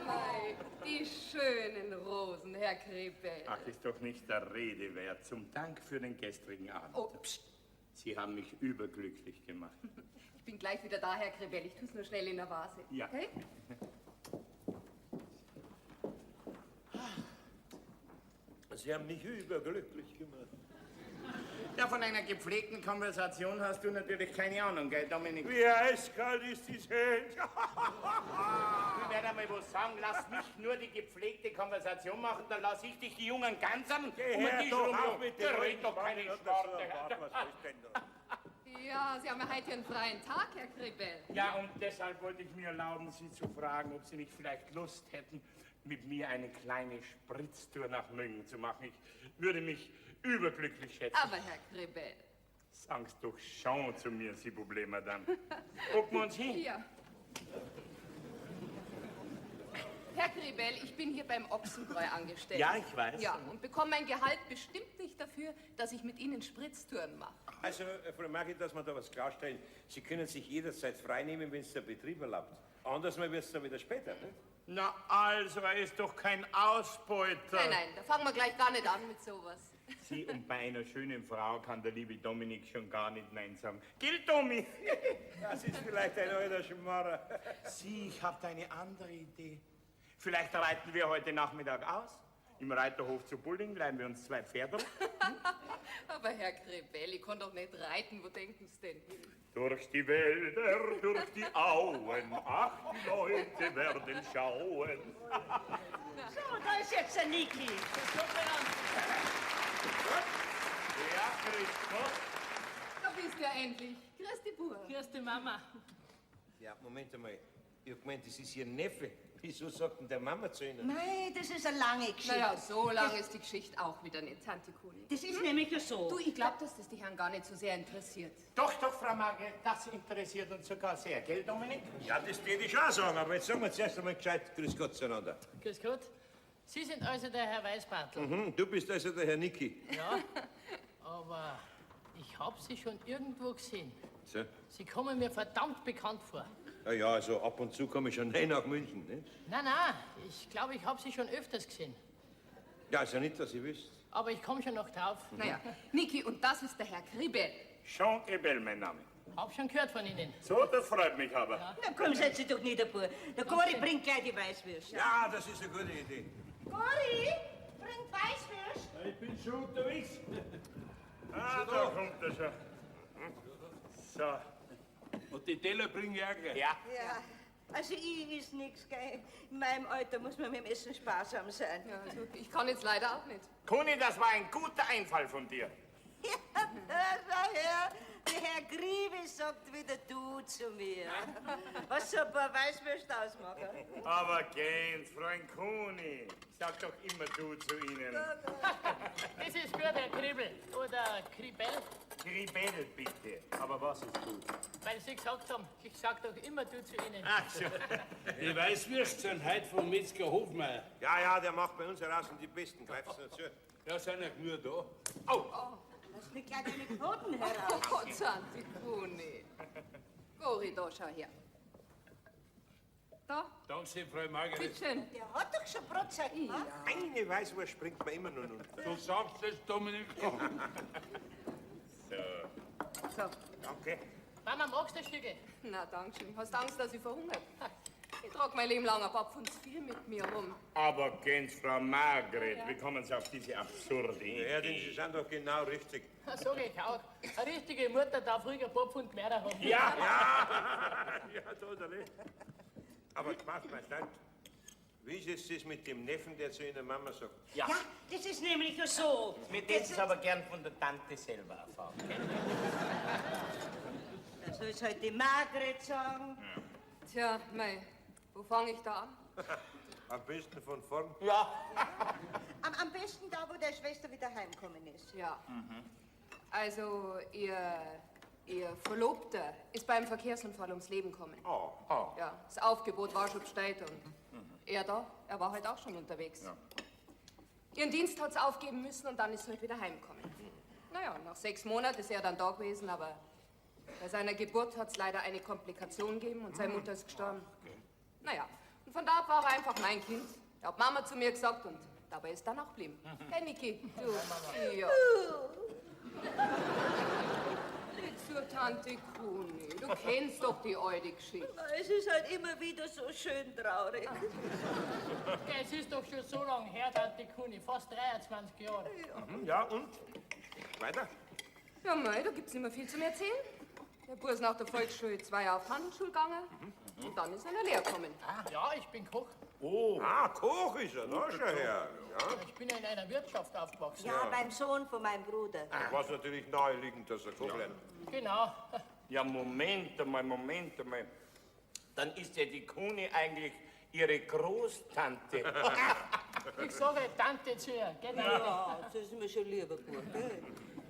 Nein, die schönen Rosen, Herr Krepel. Ach, ist doch nicht der Rede wert. Zum Dank für den gestrigen Abend. Oh, pst. Sie haben mich überglücklich gemacht. Ich bin gleich wieder da, Herr Krebell. Ich tu's nur schnell in der Vase. Ja. Okay? Sie haben mich überglücklich gemacht. Ja, von einer gepflegten Konversation hast du natürlich keine Ahnung, gell, Dominik? Wie eiskalt ist die Hände? Ich werde einmal was sagen, lass mich nur die gepflegte Konversation machen, dann lass ich dich die Jungen ganz an Hör Tisch doch rum. auf mit Der dem redet doch keine Sparte. Was ist denn da? Ja, Sie haben ja heute einen freien Tag, Herr Krebell. Ja, und deshalb wollte ich mir erlauben, Sie zu fragen, ob Sie nicht vielleicht Lust hätten, mit mir eine kleine Spritztour nach Müngen zu machen. Ich würde mich überglücklich schätzen. Aber Herr Krebell. Sag's doch schon zu mir, s'il vous plaît, Madame. Gucken wir uns hin. Ja. Herr Krebell, ich bin hier beim Ochsenbräu angestellt. Ja, ich weiß. Ja, und bekomme mein Gehalt bestimmt nicht dafür, dass ich mit Ihnen Spritztouren mache. Also, Frau Margit, dass wir da was klarstellen. Sie können sich jederzeit freinehmen, wenn es der Betrieb erlaubt. Anders mal wird es dann wieder später, ne? Na also, er ist doch kein Ausbeuter. Nein, nein, da fangen wir gleich gar nicht an mit sowas. Sie und bei einer schönen Frau kann der liebe Dominik schon gar nicht Nein sagen. Gell, Domi? Das ist vielleicht ein alter Schmarrer. Sie, ich habe da eine andere Idee. Vielleicht reiten wir heute Nachmittag aus. Im Reiterhof zu Bulling leihen wir uns 2 Pferde. Aber Herr Krebell, ich kann doch nicht reiten, wo denken Sie denn hin? Durch die Wälder, durch die Auen, ach, die Leute werden schauen. So, da ist jetzt der Niki. Ja, grüß Gott. Da bist du ja endlich. Grüß die Bur. Grüß die Mama. Ja, Moment einmal. Ich hab gemeint, das ist Ihr Neffe. Wieso sagt denn der Mama zu Ihnen? Nein, das ist eine lange Geschichte. Naja, so lang ist die Geschichte auch wieder nicht, Tante Kuni. Das ist nämlich so. Du, ich glaube, dass das die Herren gar nicht so sehr interessiert. Doch, Frau Margret, das interessiert uns sogar sehr, gell, Dominik? Ja, das würde ich schon sagen, aber jetzt sagen wir zuerst einmal gescheit Grüß Gott zueinander. Grüß Gott. Sie sind also der Herr Weißbartel. Du bist also der Herr Niki. Ja, aber ich habe Sie schon irgendwo gesehen. So. Sie kommen mir verdammt bekannt vor. Ja, also ab und zu komme ich schon rein nach München, ne? Nein, ich glaube, ich habe Sie schon öfters gesehen. Ja, also nicht, dass ihr wisst. Aber ich komme schon noch drauf. Naja, Niki, und das ist der Herr Krebell. Jean Ebel, mein Name. Hab schon gehört von Ihnen. So, das freut mich aber. Na komm, setz dich doch nieder, Bub. Der Gori bringt gleich die Weißwürste. Ja, das ist eine gute Idee. Gori, bring Weißwürste. Ich bin schon unterwegs. Ah, da kommt er schon. So. Und die Teller bringe ich auch gleich. Ja. Ja, also ich is nix, gell. In meinem Alter muss man mit dem Essen sparsam sein. Ja, also ich kann jetzt leider auch nicht. Kuni, das war ein guter Einfall von dir. Ja, daher, der Herr Griebe sagt wieder du zu mir. Was so ein paar Weißwürste ausmachen? Aber gehens, Freund Kuni. Sag doch immer du zu ihnen. Das ist gut, Herr Kriebel. Oder Kribel, Gribel, bitte. Aber was ist gut? weil Sie gesagt haben, ich sag doch immer du zu Ihnen. Ach so. Die Weißwürste sind heute vom Metzger Hofmeier. Ja, der macht bei uns heraus die besten. Greif's nur zu. Ja, sind ja nur da. Lass mir gleich deine Knoten heraus. Oh Gott, Tante Kuni. Gori, da, schau her. Da, Danke, Frau Margret. bitteschön. Der hat doch schon Brotzeit gemacht. Eine Weißwurst springt mir immer nur unter. Du sagst es, Dominik. So. Danke. Mama, magst du ein Stücke? Na, danke schön. Hast Angst, dass ich verhungert? Ich trag mein Leben lang ein Pfund zu viel mit mir rum. Aber gehens, Frau Margret, wie kommen Sie auf diese absurde Ja, denn Idee? Sie sind doch genau richtig. Das sag ich auch. Eine richtige Mutter darf ruhig ein paar Pfund mehr haben. Ja! Ja, da hat er recht. Aber Spaß beiseite. Wie ist jetzt das mit dem Neffen, der zu Ihrer Mama sagt? Ja, das ist nämlich so. Mit dem es aber gern von der Tante selber erfahren. Da soll es halt die Margret sagen. Tja, mei, wo fange ich da an? Am besten von vorn. Ja. Am besten da, wo der Schwester wieder heimgekommen ist. Ja. Also, ihr Verlobter ist beim Verkehrsunfall ums Leben gekommen. Oh. Ja, das Aufgebot war schon bestellt und er war halt auch schon unterwegs. Ja. Ihren Dienst hat sie aufgeben müssen und dann ist sie halt wieder heimgekommen. Naja, nach 6 Monaten ist er dann da gewesen, aber bei seiner Geburt hat es leider eine Komplikation gegeben und seine Mutter ist gestorben. Naja, und von da ab war er einfach mein Kind. Da hat Mama zu mir gesagt und dabei ist dann auch geblieben. Hey, Niki, du. Ja. Du, Tante Kuni, du kennst doch die alte Geschichte. Es ist halt immer wieder so schön traurig. Es ist doch schon so lange her, Tante Kuni, fast 23 Jahre. Ja, und? Weiter? Ja, mei, da gibt's nicht mehr viel zum Erzählen. Der Bub ist nach der Volksschule 2 Jahre auf Handelsschule gegangen und dann ist er in der Lehre gekommen. Ja, ich bin Koch. Oh. Ah, Koch ist er, da schon her. Ja. Ich bin in einer Wirtschaft aufgewachsen. Ja, beim Sohn von meinem Bruder. War es natürlich naheliegend, dass er Koch lernt. Genau. Ja, Moment einmal. Dann ist ja die Kuni eigentlich ihre Großtante. Ich sage Tante zu ihr, genau. Ja, das ist mir schon lieber gut. Gell?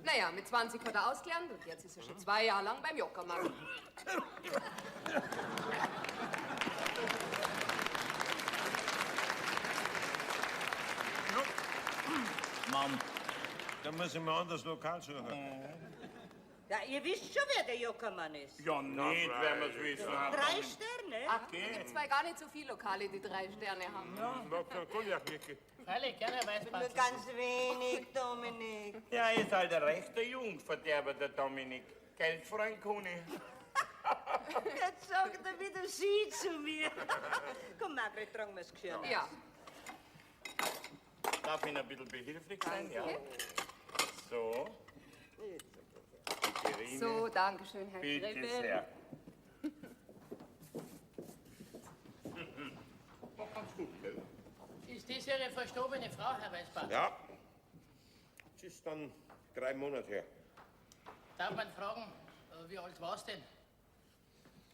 Naja, mit 20 hat er ausgelernt und jetzt ist er schon 2 Jahre lang beim Jockermann. Mom, da muss ich mir ein anderes Lokal suchen. Ja, ihr wisst schon, wer der Jockermann ist. Ja, nicht, wenn wir es wissen. 3 Sterne. Ach, da gibt's zwei gar nicht so viele Lokale, die 3 Sterne haben. Mag kein Cognac, Niki. Freilich, gerne Nur Weißbratzel. ganz wenig, Dominik. Ja, ist halt ein rechter Jungverderber, der Dominik. Geldfreund Kuni. Jetzt sagt er wieder Sie zu mir. Komm, Margret, tragen wir das Geschirr. Ja, Darf ich Ihnen ein bisschen behilflich sein? Ja. So. Irine, so, danke schön, Herr bitte Grebel. sehr. Ist das Ihre verstorbene Frau, Herr Weißbart? Ja. Es ist dann 3 Monate her. Darf man fragen, wie alt war's denn?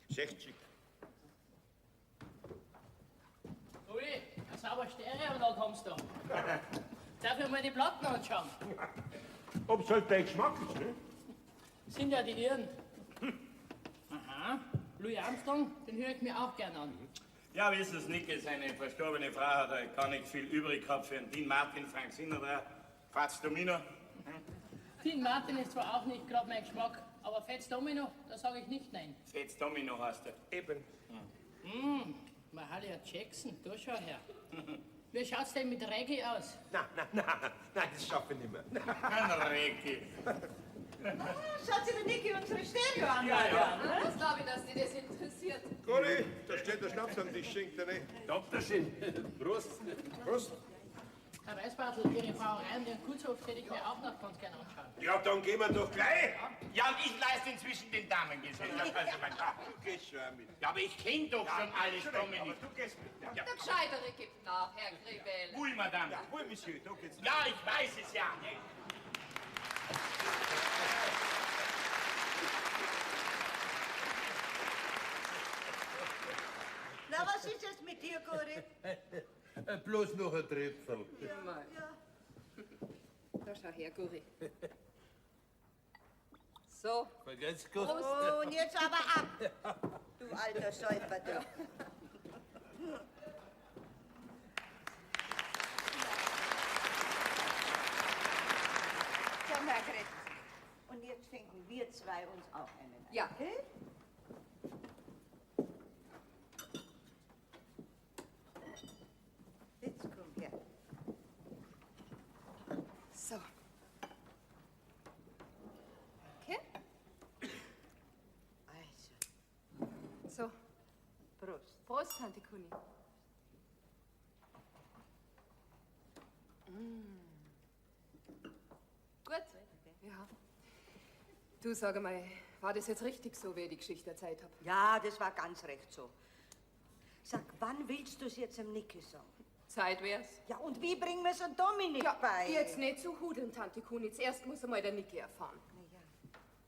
60. Uli, eine sauber Stereoanlage haben Sie da. Darf ich mal die Platten anschauen? Ob's halt dein Geschmack ist, ne? Sind ja die Ihren. Aha. Louis Armstrong, den höre ich mir auch gern an. Ja, wissen Sie, Nicky, seine verstorbene Frau hat halt gar nicht viel übrig gehabt für einen Dean Martin, Frank Sinatra, Fats Domino. Dean Martin ist zwar auch nicht gerade mein Geschmack, aber Fats Domino, da sage ich nicht nein. Fats Domino heißt er. Eben. Mahalia Jackson, da schau her. Wie schaut's denn mit Reggae aus? Nein, das schaffe ich nicht mehr. Ein Reiki. Schaut sich der Niki unsere Stereo an. Das glaube ich, dass die das interessiert. Conny, da steht der Schnaps am Tisch, schenkt er nicht. Doktorchen, Prost. Prost. Herr Weißbartel, Ihre Brauerei und Ihren Gutshof hätte ich mir auch noch ganz gern anschauen. Ja, dann gehen wir doch gleich. Ja, und ich leiste inzwischen den Damengesellschaft. Also, mein Gott. Du gehst schon auch mit. Ja, aber ich kenn doch schon alles, Dominik. Du gehst mit. Der Gescheitere gibt nach, Herr Grebel. Oui, Madame. Oui, Monsieur, da geht's. Ja, ich weiß es ja. Na, was ist jetzt mit dir, Gori? Bloß noch ein Tröpfel. Da schau her, Guri. So, Vergesst gut. Oh, und jetzt aber ab. Du alter Säufer, du. So, Margret. Und jetzt schenken wir 2 uns auch einen ein. Ja. Okay? Jetzt komm her. so. Okay, Also, so. Prost. Prost, Tante Kuni. Gut? Ja. Du, sag mal, war das jetzt richtig so, wie ich die Geschichte erzählt habe? Ja, das war ganz recht so. Sag, wann willst du es jetzt am Niki sagen? Zeit wär's. Ja, und wie bringen wir es an Dominik Ja, bei? jetzt nicht so hudeln, Tante Kuni. Zuerst muss einmal der Niki erfahren. Na ja,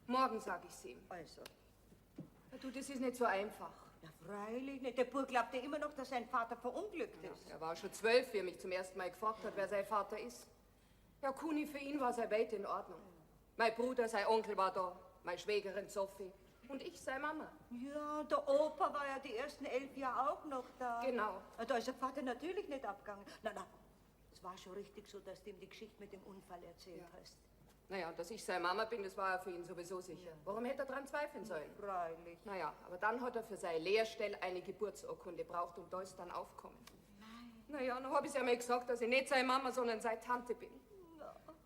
Morgen sag ich's ihm. also. Ja, du, das ist nicht so einfach. Ja, freilich nicht. Der Bub glaubt ja immer noch, dass sein Vater verunglückt ist. Er war schon 12, wie er mich zum ersten Mal gefragt hat, wer sein Vater ist. Ja, Kuni, für ihn war sein Welt in Ordnung. Mein Bruder, sein Onkel war da, meine Schwägerin Sophie und ich, seine Mama. Ja, der Opa war ja die ersten 11 Jahre auch noch da. Genau. Na, da ist der Vater natürlich nicht abgegangen. Na, es war schon richtig so, dass du ihm die Geschichte mit dem Unfall erzählt hast. Naja, dass ich seine Mama bin, das war ja für ihn sowieso sicher. Warum hätte er daran zweifeln sollen? Freilich. Naja, aber dann hat er für seine Lehrstelle eine Geburtsurkunde gebraucht und da ist dann aufgekommen. Naja, dann habe ich ihm gesagt, dass ich nicht seine Mama, sondern seine Tante bin.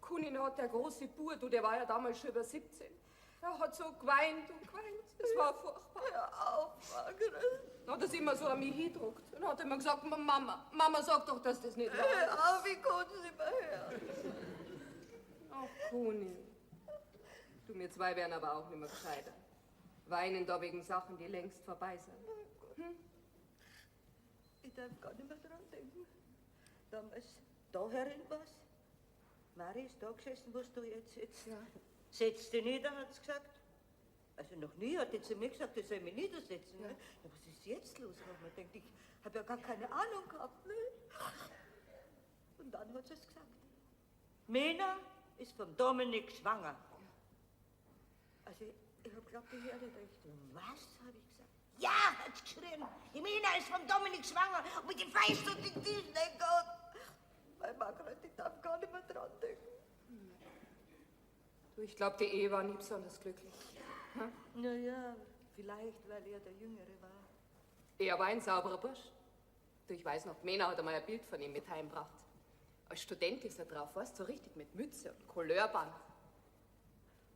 Kunin hat der große Bur, du, der war ja damals schon über 17. Er hat so geweint und geweint. Es war furchtbar. Hör auf, Margret. Dann hat er sich immer so an mich hingedruckt. Dann hat er immer gesagt, Mama, sag doch, dass das nicht wahr ist. Hör auf, wie konnten Sie mal hören? Ach, Kuni. Du, wir zwei werden aber auch nicht mehr gescheiter. Weinen da wegen Sachen, die längst vorbei sind. Ich darf gar nicht mehr dran denken. Damals, da herin was. Mari ist da gesessen, wo du jetzt sitzt. Ja. Setz dich nieder, hat sie gesagt. Also noch nie hat sie mir gesagt, ich soll mich niedersetzen. Ja. Ne? Ja, was ist jetzt los? Weil man denkt, ich habe ja gar keine Ahnung gehabt. Ne? Und dann hat sie es gesagt. Mena ist vom Dominik schwanger. Also ich habe geglaubt, ich höre nicht recht. Was, habe ich gesagt. Ja, hat sie geschrien. Die Mena ist vom Dominik schwanger. Und mit dem Feist und den Tisch, mein Gott. Weil Margret, ich darf gar nicht mehr dran denken. Du, ich glaube, die Ehe war nie besonders glücklich. Naja, vielleicht, weil er der Jüngere war. Er war ein sauberer Bursch. Du, ich weiß noch, Mena hat einmal ein Bild von ihm mit heimgebracht. Als Student ist er drauf, weißt du, so richtig mit Mütze und Couleirband.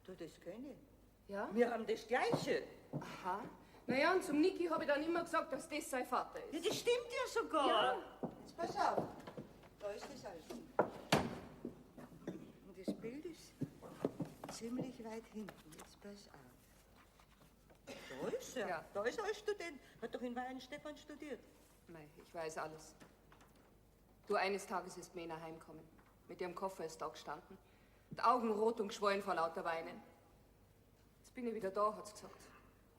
Du, das kenne ich. Ja? Wir haben das Gleiche. Aha. Naja, und zum Niki habe ich dann immer gesagt, dass das sein Vater Ja, ist. das stimmt ja sogar. Ja. Jetzt pass auf. Da ist das alles. Und das Bild ist ziemlich weit hinten. Jetzt pass auf. Da ist er. Ja. Da ist er als Student. Hat doch in Weihenstephan studiert. Nein, ich weiß alles. Du, eines Tages ist Mena heimgekommen. Mit ihrem Koffer ist da gestanden. Die Augen rot und geschwollen vor lauter Weinen. Jetzt bin ich wieder da, hat sie gesagt.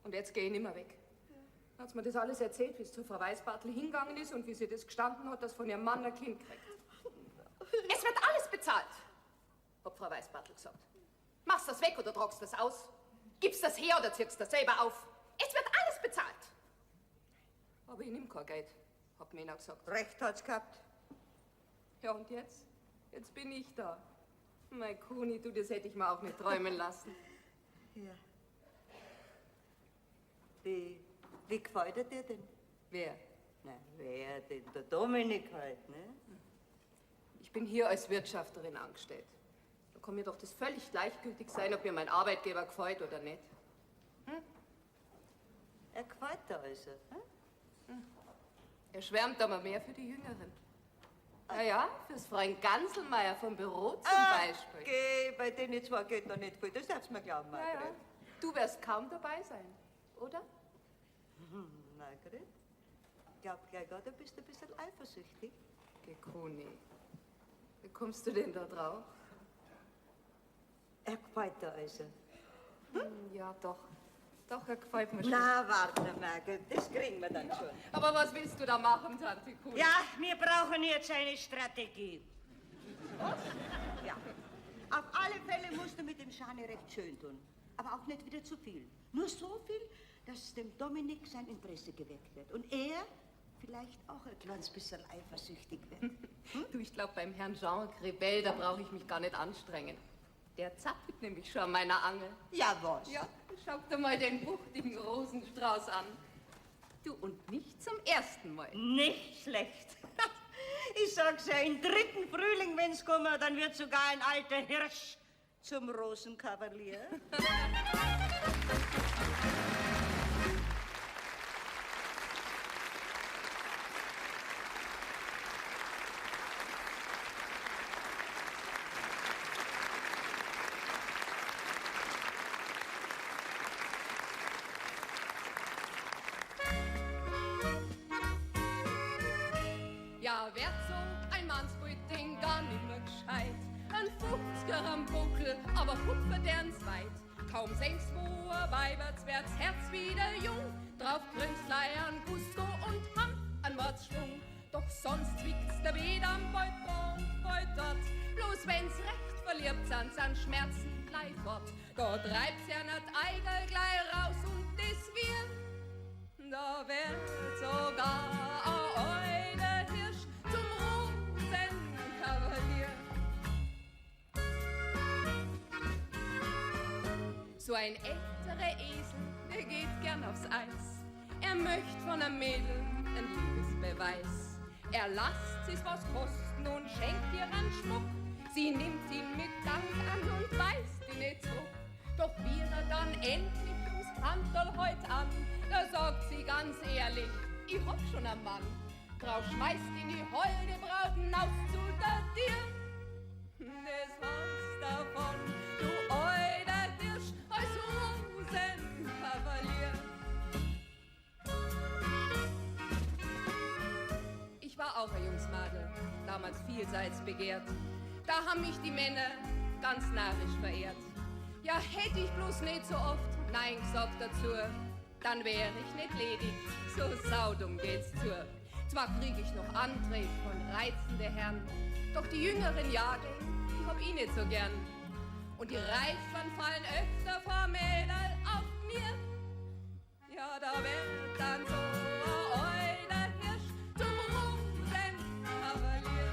Und jetzt gehe ich nimmer weg. Dann hat sie mir das alles erzählt, wie es zu Frau Weißbartel hingegangen ist und wie sie das gestanden hat, dass von ihrem Mann ein Kind kriegt. Es wird alles bezahlt, hat Frau Weißbartel gesagt. Machst das weg oder tragst das aus? Gibst das her oder ziehst das selber auf? Es wird alles bezahlt. Aber ich nimm kein Geld, hat Mena gesagt. Recht hat's gehabt. Ja, und jetzt? Jetzt bin ich da. Mein Kuni, du, das hätte ich mir auch nicht träumen lassen. Ja. Wie gefällt er dir denn? Wer? Na, wer denn? Der Dominik halt, ne? Ich bin hier als Wirtschafterin angestellt. Da kann mir doch das völlig gleichgültig sein, ob mir mein Arbeitgeber gefällt oder nicht. Er gefällt dir also, Er schwärmt aber mehr für die Jüngeren. Na ja, fürs Freund Ganselmeier vom Büro zum Beispiel. Geh, bei denen zwei geht noch nicht viel. Das darfst du mir glauben, Ja, Margret. ja. Du wirst kaum dabei sein, oder? Margret, ich glaub gleich gerade, du bist ein bisschen eifersüchtig. Geh, Kuni. Wie kommst du denn da drauf? Er gefällt dir also. Ja, doch. Doch, er gefällt mir schon. Na, warte, Margret, das kriegen wir dann schon. Aber was willst du da machen, Tante Kuni? Ja, wir brauchen jetzt eine Strategie. Was? Ja. Auf alle Fälle musst du mit dem Schane recht schön tun. Aber auch nicht wieder zu viel. Nur so viel, dass dem Dominik sein Interesse geweckt wird. Und er vielleicht auch ein kleines bisschen eifersüchtig wird. Du, ich glaube, beim Herrn Jean Grebel, da brauche ich mich gar nicht anstrengen. Der zappelt nämlich schon an meiner Angel. Ja, was? Ja, schau dir mal den wuchtigen Rosenstrauß an. Du, und nicht zum ersten Mal. Nicht schlecht. Ich sag's ja, im 3. Frühling, wenn's kommt, dann wird sogar ein alter Hirsch zum Rosenkavalier. Ja, wird so ein Mannsbrüting gar nimmer gescheit. Ein 50er am Buckel, aber Kupfer derns weit. Kaum senkst wo er weibertswärts Herz wieder jung. Drauf Grünzleiern, Gusto und Hamm an Mordsschwung. Doch sonst zwickt's der weder am Beut da und Beut dort. Bloß wenn's recht verliebt sind Schmerzen gleich fort. Da treibt's ja nicht Eigel gleich raus und das wird. Da wird sogar ein alter Hirsch zum Rosenkavalier. So ein älterer Esel, der geht gern aufs Eis. Er möcht von einem Mädel ein Liebesbeweis. Er lasst sie's was kosten und schenkt ihr einen Schmuck. Sie nimmt ihn mit Dank an und weist ihn nicht zurück. Doch wie er dann endlich ums Handel heut an, da sagt sie ganz ehrlich, ich hab schon einen Mann. Frau schmeißt in die holde Braut hinaus zu der Tür. Das was davon, du euder Dirsch, als Rosenkavalier. Ich war auch ein Jungsmadel, damals vielseits begehrt. Da haben mich die Männer ganz narrisch verehrt. Ja, hätte ich bloß nicht so oft Nein gesagt dazu, dann wär ich nicht ledig, so saudum geht's zu. Zwar krieg ich noch Anträge von reizende Herren, doch die jüngeren Jahrgänge, die hab ich nicht so gern. Und die Reichern fallen öfter vor Mädel auf mir. Ja, da wird dann so ein euder Hirsch zum Rosenkavalier.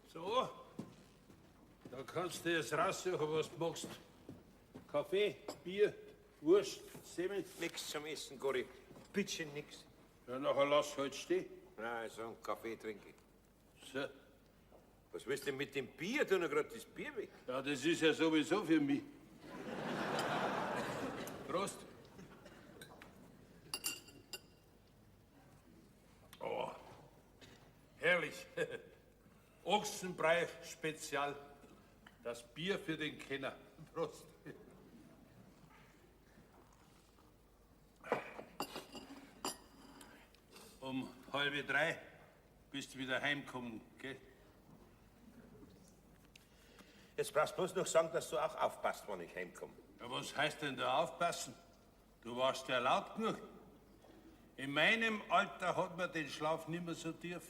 So, da kannst du jetzt raussuchen, was du magst. Kaffee, Bier, Wurst, Semmeln. Nix zum Essen, Gori. Bitte nix. Ja, nachher lass halt stehen. Nein, so einen Kaffee trinke ich. So. Was willst du denn mit dem Bier? Tu noch grad das Bier weg. Ja, das ist ja sowieso für mich. Prost. Oh, herrlich. Ochsenbrei Spezial. Das Bier für den Kenner. Prost. Um 2:30 bist du wieder heimgekommen, gell? Jetzt brauchst du bloß noch sagen, dass du auch aufpasst, wenn ich heimkomme. Ja, was heißt denn da aufpassen? Du warst ja laut genug. In meinem Alter hat man den Schlaf nicht mehr so tief.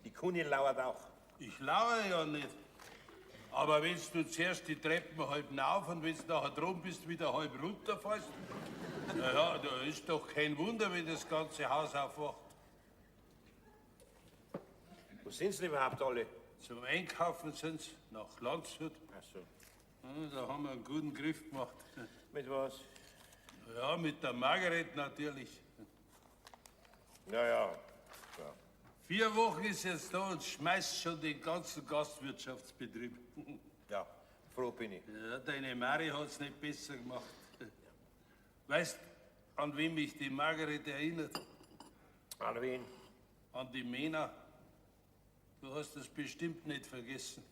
Die Kunin lauert auch. Ich lauere ja nicht. Aber wenn du zuerst die Treppen halb rauf und wenn du nachher drum bist, wieder halb runterfällst, naja, da ist doch kein Wunder, wenn das ganze Haus aufwacht. Wo sind sie denn überhaupt alle? Zum Einkaufen sind sie nach Landshut. Ach so. Ja, da haben wir einen guten Griff gemacht. Mit was? Ja, mit der Margaret natürlich. Ja, ja. 4 Wochen ist jetzt da und schmeißt schon den ganzen Gastwirtschaftsbetrieb. Ja, froh bin ich. Ja, deine Mari hat's nicht besser gemacht. Weißt, an wen mich die Margaret erinnert? An wen? An die Mena. Du hast das bestimmt nicht vergessen.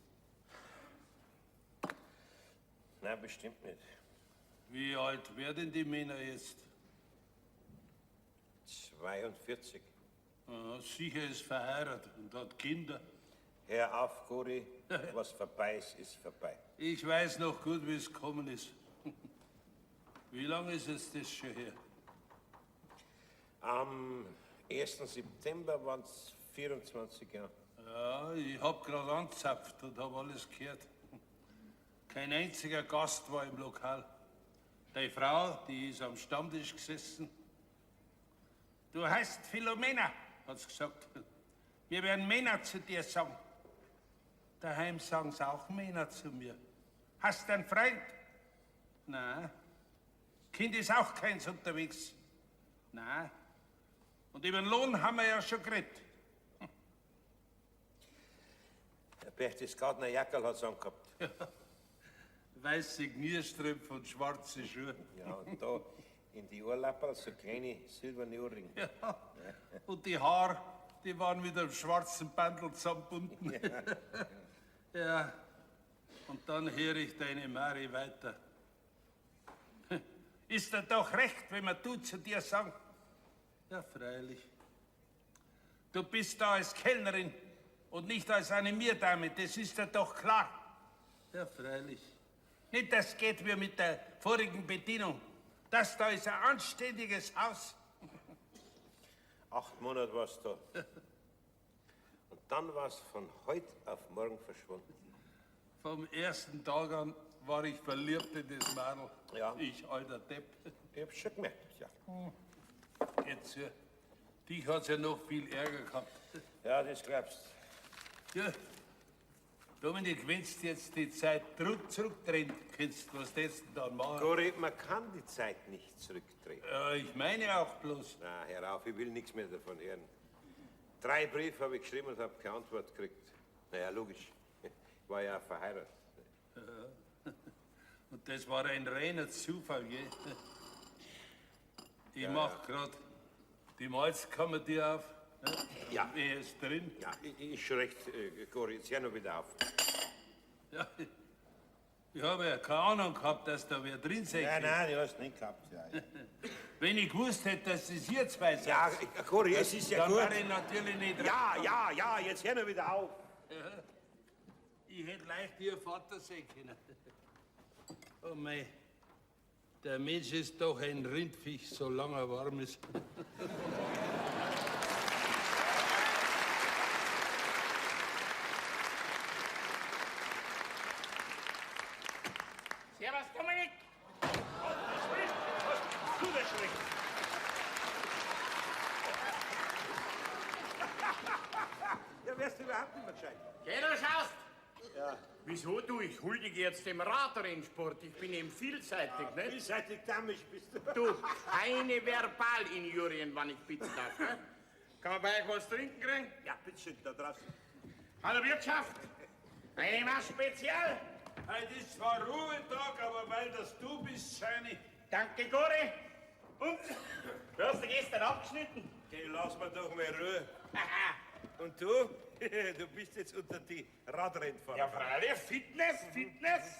Nein, bestimmt nicht. Wie alt werden die Mena jetzt? 42. Ja, sicher ist verheiratet und hat Kinder. Hör auf, Gori. Was vorbei ist, ist vorbei. Ich weiß noch gut, wie es gekommen ist. Wie lange ist es das schon her? Am 1. September waren es 24 Jahre. Ja, ich hab grad angezapft und hab alles gehört. Kein einziger Gast war im Lokal. Die Frau, die ist am Stammtisch gesessen. Du heißt Philomena, hat's gesagt. Wir werden Männer zu dir sagen. Daheim sagen sie auch Männer zu mir. Hast du einen Freund? Nein. Kind ist auch keins unterwegs. Nein. Und über den Lohn haben wir ja schon geredet. Der Berchtesgadener Jackerl hat's angehabt. Weiße Knierstrümpfe und schwarze Schuhe. Ja, und da in die Ohrlapperl so kleine silberne Ohrringe. Ja. Und die Haare, die waren mit einem schwarzen Bandel zusammengebunden. Ja. Und dann höre ich deine Mari weiter. Ist er doch recht, wenn man du zu dir sagen? Ja, freilich. Du bist da als Kellnerin und nicht als eine Mirdame, das ist ja doch klar. Ja, freilich. Nicht, das geht wie mit der vorigen Bedienung. Das da ist ein anständiges Haus. 8 Monate warst du da. Und dann warst du von heute auf morgen verschwunden. Vom ersten Tag an war ich verliebt in das Mädel. Ja. Ich, alter Depp. Ich hab's schon gemerkt, ja. Jetzt, dich hat's ja noch viel Ärger gehabt. Ja, das glaubst du. Ja, Dominik, wenn du jetzt die Zeit zurückdrehen kannst, was das denn dann machen? Gori, man kann die Zeit nicht zurückdrehen. Ich meine auch bloß. Na, hör auf, ich will nichts mehr davon hören. 3 Briefe habe ich geschrieben und habe keine Antwort gekriegt. Naja, logisch. Ich war ja verheiratet. Und das war ein reiner Zufall, gell? Ich Ja, mach grad die Malzkammer dir auf. Ne? Ja. Wer ist drin? Ja, ist schon recht, Gori, jetzt hör noch wieder auf. Ja, ich habe ja keine Ahnung gehabt, dass da wer drin sein Nein, könnte. nein, du hast nicht gehabt. Ja, ja. Wenn ich gewusst hätte, dass es hier zwei seid, Ja, Gori, es ist ja dann gut. wäre ich natürlich nicht Ja, jetzt hör noch wieder auf. Ich hätte leicht ihr Vater sein können. Oh mei, der Mensch ist doch ein Rindviech, solange er warm ist. Servus, Dominik! Was tut der Schreck? Ja, wärst du überhaupt nicht mehr gescheit. Geh, du schaust! Ja. Wieso du? Ich huldige jetzt dem Radrennsport. Ich bin eben vielseitig, nicht? Vielseitig damisch bist du. Du, keine Verbalinjurien, wann ich bitten darf. Ne? Kann man bei euch was trinken kriegen? Ja, bitteschön, da draußen. Hallo Wirtschaft! Eine Maß Spezial! Heute ist zwar Ruhetag, aber weil das du bist, Scheini. Danke, Gori! Und? Du hast dich gestern abgeschnitten? Geh, lass mir doch mal Ruhe. Haha! Und du? Du bist jetzt unter die Radrennfahrer. Ja, freilich, Fitness, Fitness!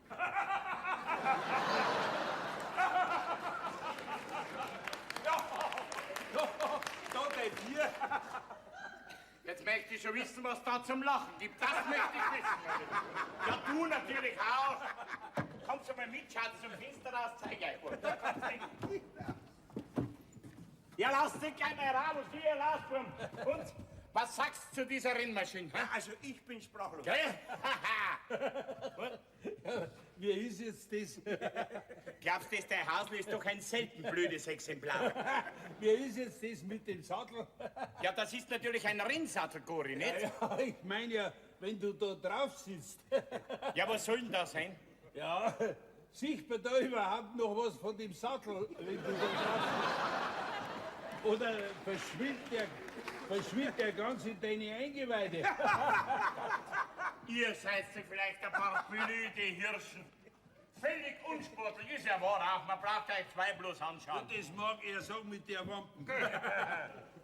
Da dein Bier. Jetzt möchte ich schon wissen, was da zum Lachen gibt. Das möchte ich wissen. Ja, du natürlich auch. Kommst du mal mit, Schatz, zum Fenster raus, zeig euch was. Da kommst du hin. Ja, lass dich gleich mal raus, geh raus, Bum. Und, was sagst du zu dieser Rennmaschine? Ja, also ich bin sprachlos. Gell? Wie ist jetzt das? Glaubst du, dein Hausl ist doch ein selten blödes Exemplar? Wie ist jetzt das mit dem Sattel? Ja, das ist natürlich ein Rennsattel, Gori, nicht? Ja, ich meine ja, wenn du da drauf sitzt. Ja, was soll denn das sein? Ja, sieht man da überhaupt noch was von dem Sattel, wenn du da drauf sitzt? Oder verschwindet der ganz in deine Eingeweide? Ihr seid vielleicht ein paar blöde Hirschen. Völlig unsportlich, ist ja wahr auch. Man braucht euch 2 bloß anschauen. Und das mag er sagen mit der Wampen.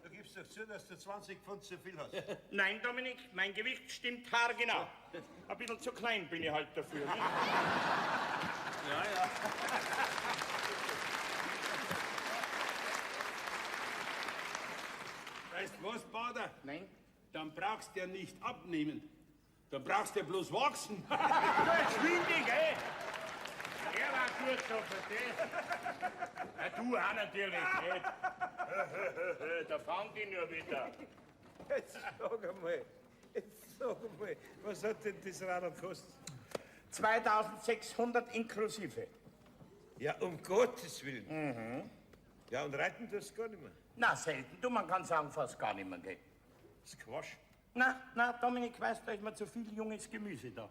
Du gibst doch zu, dass du 20 Pfund zu viel hast. Nein, Dominik, mein Gewicht stimmt haargenau. Ein bisschen zu klein bin ich halt dafür. Ne? Ja. Weißt du was, Bader? Nein? Dann brauchst du ja nicht abnehmen. Dann brauchst du ja bloß wachsen. Schwindig, ey! Er war gut so für dich. Ja, du auch natürlich nicht. Da fangt ihn nur wieder. Jetzt sag einmal, was hat denn das Rad gekostet? 2600 inklusive. Ja, um Gottes Willen. Ja, und reiten tust du gar nicht mehr. Na, selten. Du, man kann sagen, fast gar nicht mehr geht. Das ist Quatsch. Na, Dominik, weißt du, da ist mir zu viel junges Gemüse da.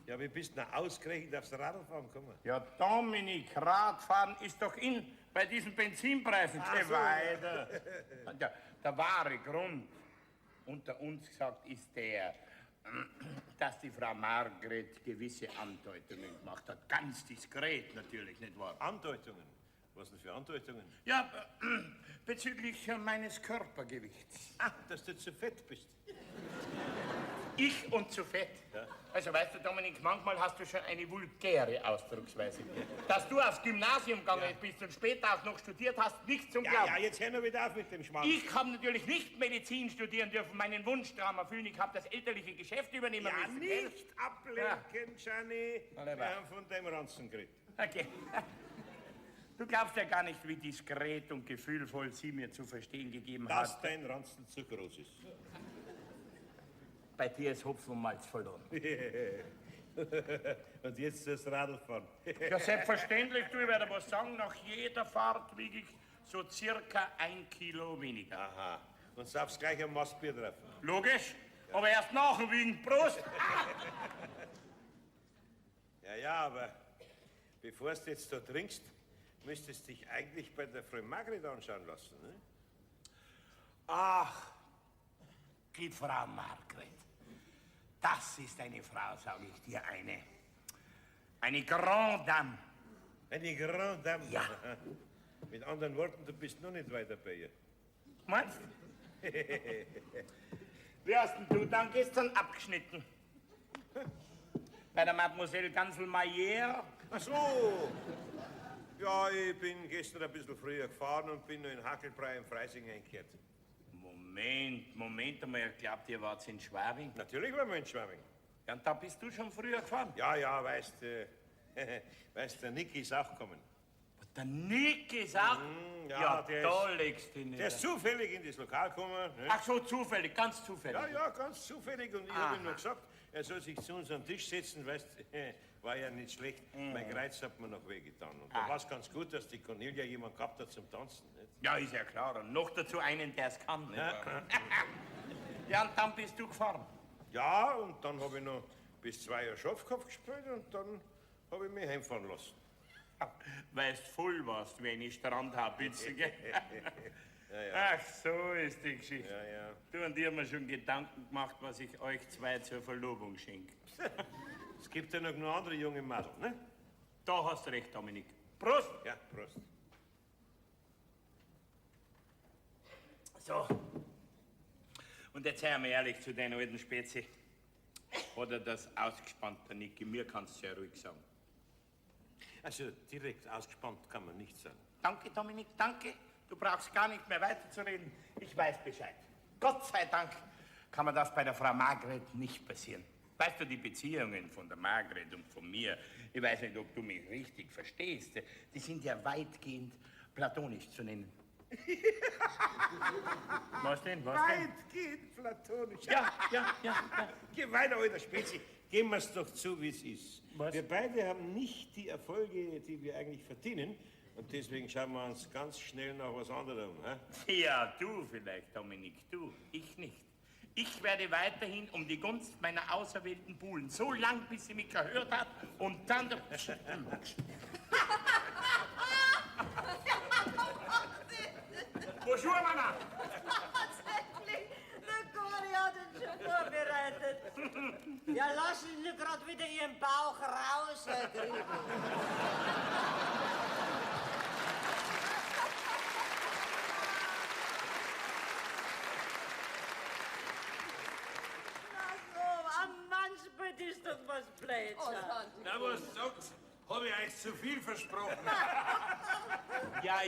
Ja, wie bist du denn ausgerechnet aufs Radfahren gekommen? Ja, Dominik, Radfahren ist doch in bei diesen Benzinpreisen. Geh weiter. Der wahre Grund, unter uns gesagt, ist der, dass die Frau Margret gewisse Andeutungen gemacht hat. Ganz diskret natürlich, nicht wahr? Andeutungen? Was denn für Andeutungen? Ja, bezüglich meines Körpergewichts. Ah, dass du zu fett bist. Ich und zu fett. Also weißt du, Dominik, manchmal hast du schon eine vulgäre Ausdrucksweise. Dass du aufs Gymnasium gegangen bist und später auch noch studiert hast, nicht zum Glauben. Ja, jetzt hör nur wieder auf mit dem Schmarrn. Ich habe natürlich nicht Medizin studieren dürfen, meinen Wunschtraum erfüllen. Ich habe das elterliche Geschäft übernehmen Ja, müssen. gell? nicht ablenken, Gianni. Wir haben von dem Ranzen geredet. Okay. Du glaubst ja gar nicht, wie diskret und gefühlvoll sie mir zu verstehen gegeben Dass hat. dein Ranzen zu groß ist. Bei dir ist Hopfen und Malz verloren. Und jetzt das Radl fahren. Ja, selbstverständlich, du, ich werde was sagen, nach jeder Fahrt wiege ich so circa 1 Kilo weniger. Aha. Und saufst gleich ein Mastbier drauf. Logisch, aber erst nachher wiegen. Prost! Ja, aber bevor du jetzt da trinkst, müsstest du dich eigentlich bei der Frau Margret anschauen lassen, ne? Ach, die Frau Margret. Das ist eine Frau, sage ich dir, eine Grande Dame. Eine Grande Dame? Ja. Mit anderen Worten, du bist noch nicht weiter bei ihr. Meinst du? Wie hast denn du dann gestern abgeschnitten? Bei der Mademoiselle Gansel-Mayer? Ach so. Ja, ich bin gestern ein bisschen früher gefahren und bin noch in Hackelbrei im Freising eingekehrt. Moment einmal, ich glaubt, ihr wart in Schwabing. Natürlich waren wir in Schwabing. Ja, und da bist du schon früher gefahren? Ja, weißt, der Niki ist auch gekommen. Der Nick ist auch? Ja, da legst du ihn Der ist zufällig in das Lokal gekommen. Ne? Ach so, zufällig, ganz zufällig. Ja, ganz zufällig. Und ich habe ihm nur gesagt, er soll sich zu uns am Tisch setzen, weißt, war ja nicht schlecht. Mein Kreuz hat mir noch wehgetan. Und da war es ganz gut, dass die Cornelia jemand gehabt hat zum Tanzen. Nicht? Ja, ist ja klar. Und noch dazu einen, der es kann. Nicht? Ja, und dann bist du gefahren. Ja, und dann habe ich noch bis 2 Uhr Schafkopf gespielt und dann habe ich mich heimfahren lassen. Weil du voll warst, wie eine Strandhaubitze, gell? Ja. Ach, so ist die Geschichte. Ja. Du und ich haben mir schon Gedanken gemacht, was ich euch zwei zur Verlobung schenke. Es gibt ja noch nur andere junge Mädel, ne? Da hast du recht, Dominik. Prost! Ja, Prost. So. Und jetzt sei mir ehrlich zu deinen alten Spezi. Oder das ausgespannte Niki, mir kannst du ja ruhig sagen. Also direkt ausgespannt kann man nicht sagen. Danke, Dominik, danke. Du brauchst gar nicht mehr weiterzureden. Ich weiß Bescheid. Gott sei Dank kann mir das bei der Frau Margret nicht passieren. Weißt du, die Beziehungen von der Margret und von mir, ich weiß nicht, ob du mich richtig verstehst, die sind ja weitgehend platonisch zu nennen. Was denn? Weitgehend platonisch. Ja. Geh weiter, alter Spezi. Geben wir es doch zu, wie es ist. Was? Wir beide haben nicht die Erfolge, die wir eigentlich verdienen. Und deswegen schauen wir uns ganz schnell nach was anderem. Hä? Ja, du vielleicht, Dominik, du. Ich nicht. Ich werde weiterhin um die Gunst meiner auserwählten Buhlen, so lang, bis sie mich gehört hat, und dann... Wo schuhe, Mama? Tatsächlich, der Gori hat ihn schon vorbereitet. Ja, lassen Sie gerade wieder Ihren Bauch raus, Herr Griebel. Am Mannsbett ist doch was Blödsinn. Oh, Tante. Na, was sagt's? Hab ich euch zu viel versprochen? Ja,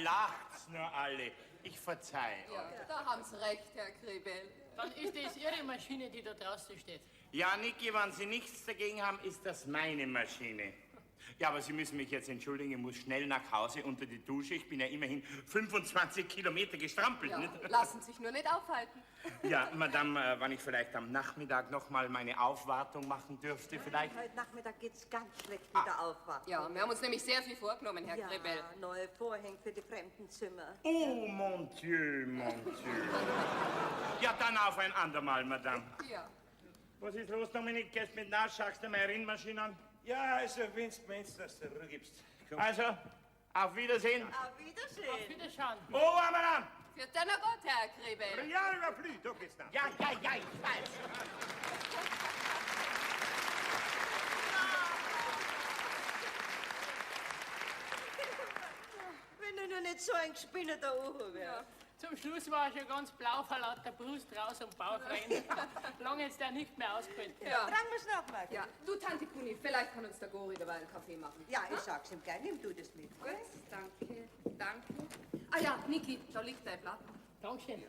lacht's nur alle. Ich verzeihe. Ja, da haben Sie recht, Herr Kriebel. Dann ist das Ihre Maschine, die da draußen steht. Ja, Niki, wenn Sie nichts dagegen haben, ist das meine Maschine. Ja, aber Sie müssen mich jetzt entschuldigen, ich muss schnell nach Hause unter die Dusche. Ich bin ja immerhin 25 Kilometer gestrampelt. Ja, Nicht? lassen sich nur nicht aufhalten. Ja, Madame, wenn ich vielleicht am Nachmittag noch mal meine Aufwartung machen dürfte, vielleicht? Heute Nachmittag geht's ganz schlecht mit der Aufwartung. Ja, wir haben uns nämlich sehr viel vorgenommen, Herr Ja, Kriebel. neue Vorhänge für die Fremdenzimmer. Oh, mon Dieu, mon Dieu. Ja, dann auf ein andermal, Madame. Ja. Was ist los, Dominik? Gehst mit nach, schaust du meine Rennmaschine an? Ja, also wenn du meinst, dass du Ruhe gibst. Komm. Also, auf Wiedersehen. Auf Wiedersehen. Wiederschauen. Oh, Madame! Für den Gott, Herr Kriebel. Ja, überblüht, da geht's nach. Ja, ich weiß. Wenn du nur nicht so ein gespinnerter Uhu wärst. Zum Schluss war er schon ganz blau vor lauter Brust raus und Bauch rein. Lange jetzt der nicht mehr ausgehalten. Ja. Tragen wir's noch, Margit. Ja, du, Tante Kuni, vielleicht kann uns der Gori dabei einen Kaffee machen. Ja, ich sag's ihm gleich. Nimm du das mit. Gut, danke, danke. Ah ja, Niki, da liegt dein Blatt. Dankeschön.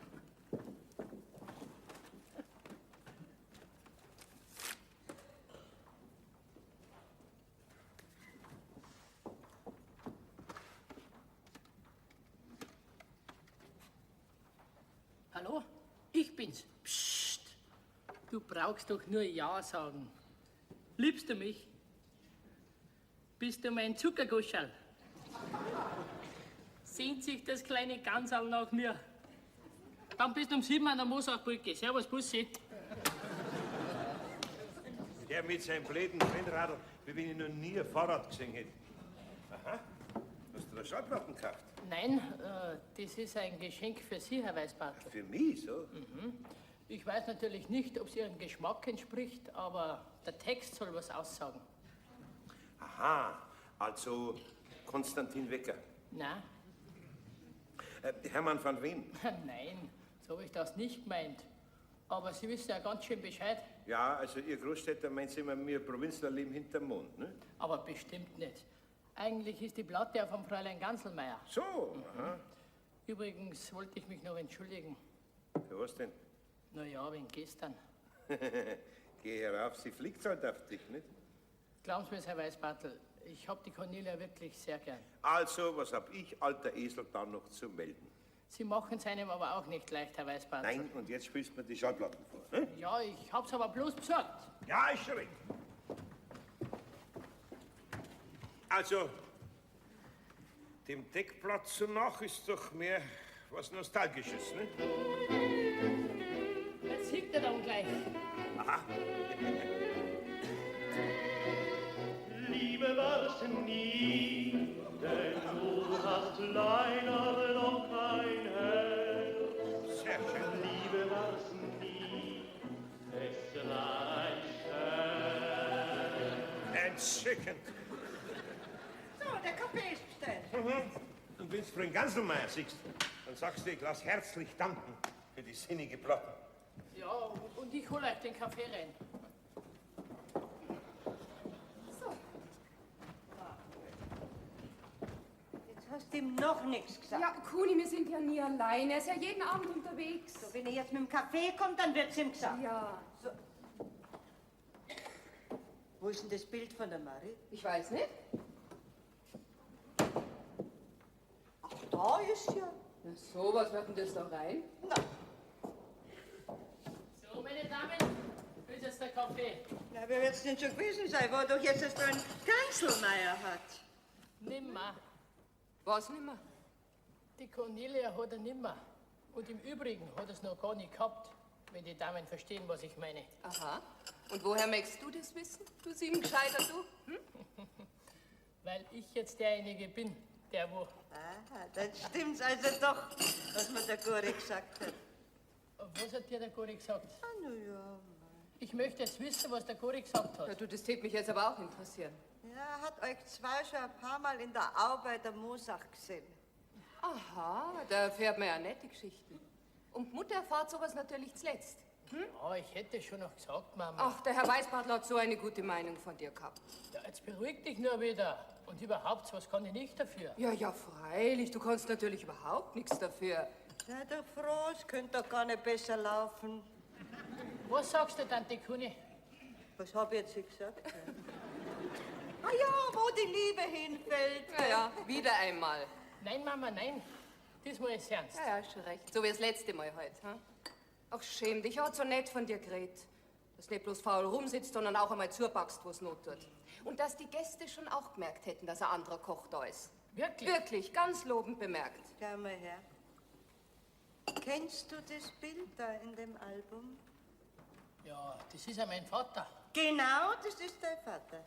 Hallo? Ich bin's. Psst. Du brauchst doch nur Ja sagen. Liebst du mich? Bist du mein Zuckerguscherl? Sehnt sich das kleine Gansal nach mir? Dann bist du um 7 an der Moosachbrücke. Servus, Bussi. Der mit seinem blöden Rennradl, wie wenn ich noch nie ein Fahrrad gesehen hätte. Aha, hast du da Schallplatten gekauft? Nein, das ist ein Geschenk für Sie, Herr Weißbartel. Für mich, so? Ich weiß natürlich nicht, ob es Ihrem Geschmack entspricht, aber der Text soll was aussagen. Aha, also Konstantin Wecker. Na, Hermann van Ween. nein, so habe ich das nicht gemeint. Aber Sie wissen ja ganz schön Bescheid. Ja, also ihr Großstädter meint immer, wir Provinzler leben hinterm Mond, ne? Aber bestimmt nicht. Eigentlich ist die Platte ja vom Fräulein Ganselmeier. So, aha. Übrigens wollte ich mich noch entschuldigen. Für was denn? Na ja, wegen gestern. Geh herauf, sie fliegt halt auf dich, nicht? Glauben Sie mir, Herr Weißbartel, ich habe die Cornelia wirklich sehr gern. Also, was hab ich, alter Esel, da noch zu melden? Sie machen es einem aber auch nicht leicht, Herr Weißbartel. Nein, und jetzt spielst du mir die Schallplatten vor. Ne? Ja, ich hab's aber bloß besorgt. Ja, ist schon recht. Also, dem Deckblatt zu nach ist doch mehr was Nostalgisches, ne? Jetzt hiegt er dann gleich. Aha. Liebe war's nie, denn du hast leider noch kein Herz. Sehr schön. Liebe war's nie, es war ein Scherz. Entzückend. So, der Kaffee ist bestellt. Und wenn du für den Ganselmeier siehst, dann sagst du, ich lass herzlich danken für die sinnige Platte. Ja, und ich hole euch den Kaffee rein. Jetzt hast du ihm noch nichts gesagt. Ja, Kuni, wir sind ja nie allein. Er ist ja jeden Abend unterwegs. So, wenn er jetzt mit dem Kaffee kommt, dann wird's ihm gesagt. Ja, So. Wo ist denn das Bild von der Marie? ich weiß nicht. Ach, da ist ja. Na so, was wird denn das da rein? Na, So, meine Damen, das ist jetzt der Kaffee. na, wer wird's denn schon gewesen sein, wo er doch jetzt erst einen Ganselmeier hat? Nimmer. Was nimmer? Die Cornelia hat er nimmer. Und im Übrigen hat er es noch gar nicht gehabt, wenn die Damen verstehen, was ich meine. Aha. Und woher möchtest du das wissen? Du Siebengescheiter, du? Hm? Weil ich jetzt derjenige bin, der wo... Aha, dann stimmt's also doch, was mir der Gori gesagt hat. Was hat dir der Gori gesagt? Ah, na ja. Ich möchte jetzt wissen, was der Gori gesagt Ja, hat. du, das täte mich jetzt aber auch interessieren. Ja, hat euch zwei schon ein paar Mal in der Au bei der Moosach gesehen. Aha, da erfährt man ja nette Geschichten. Und Mutter erfahrt sowas natürlich zuletzt. Ja, ich hätte schon noch gesagt, Mama. Ach, der Herr Weißbartl hat so eine gute Meinung von dir gehabt. Ja, jetzt beruhig dich nur wieder. Und überhaupt, was kann ich nicht dafür? Ja, ja, freilich. Du kannst natürlich überhaupt nichts dafür. Sei doch froh, es könnte doch gar nicht besser laufen. Was sagst du, Tante Kuni? Was hab ich jetzt gesagt? Ah ja, wo die Liebe hinfällt. Ja, ja, wieder einmal. Nein, Mama, nein. Diesmal ist ernst. Ja, ja, schon recht. So wie das letzte Mal heute. Hm? Ach, schäm dich. Hat so nett von dir geredet. Dass nicht bloß faul rumsitzt, sondern auch einmal zupackst, wo es not tut. Und dass die Gäste schon auch gemerkt hätten, dass ein anderer Koch da ist. Wirklich? Wirklich, ganz lobend bemerkt. Schau mal her. Kennst du das Bild da in dem Album? Ja, das ist ja mein Vater. Genau, das ist dein Vater.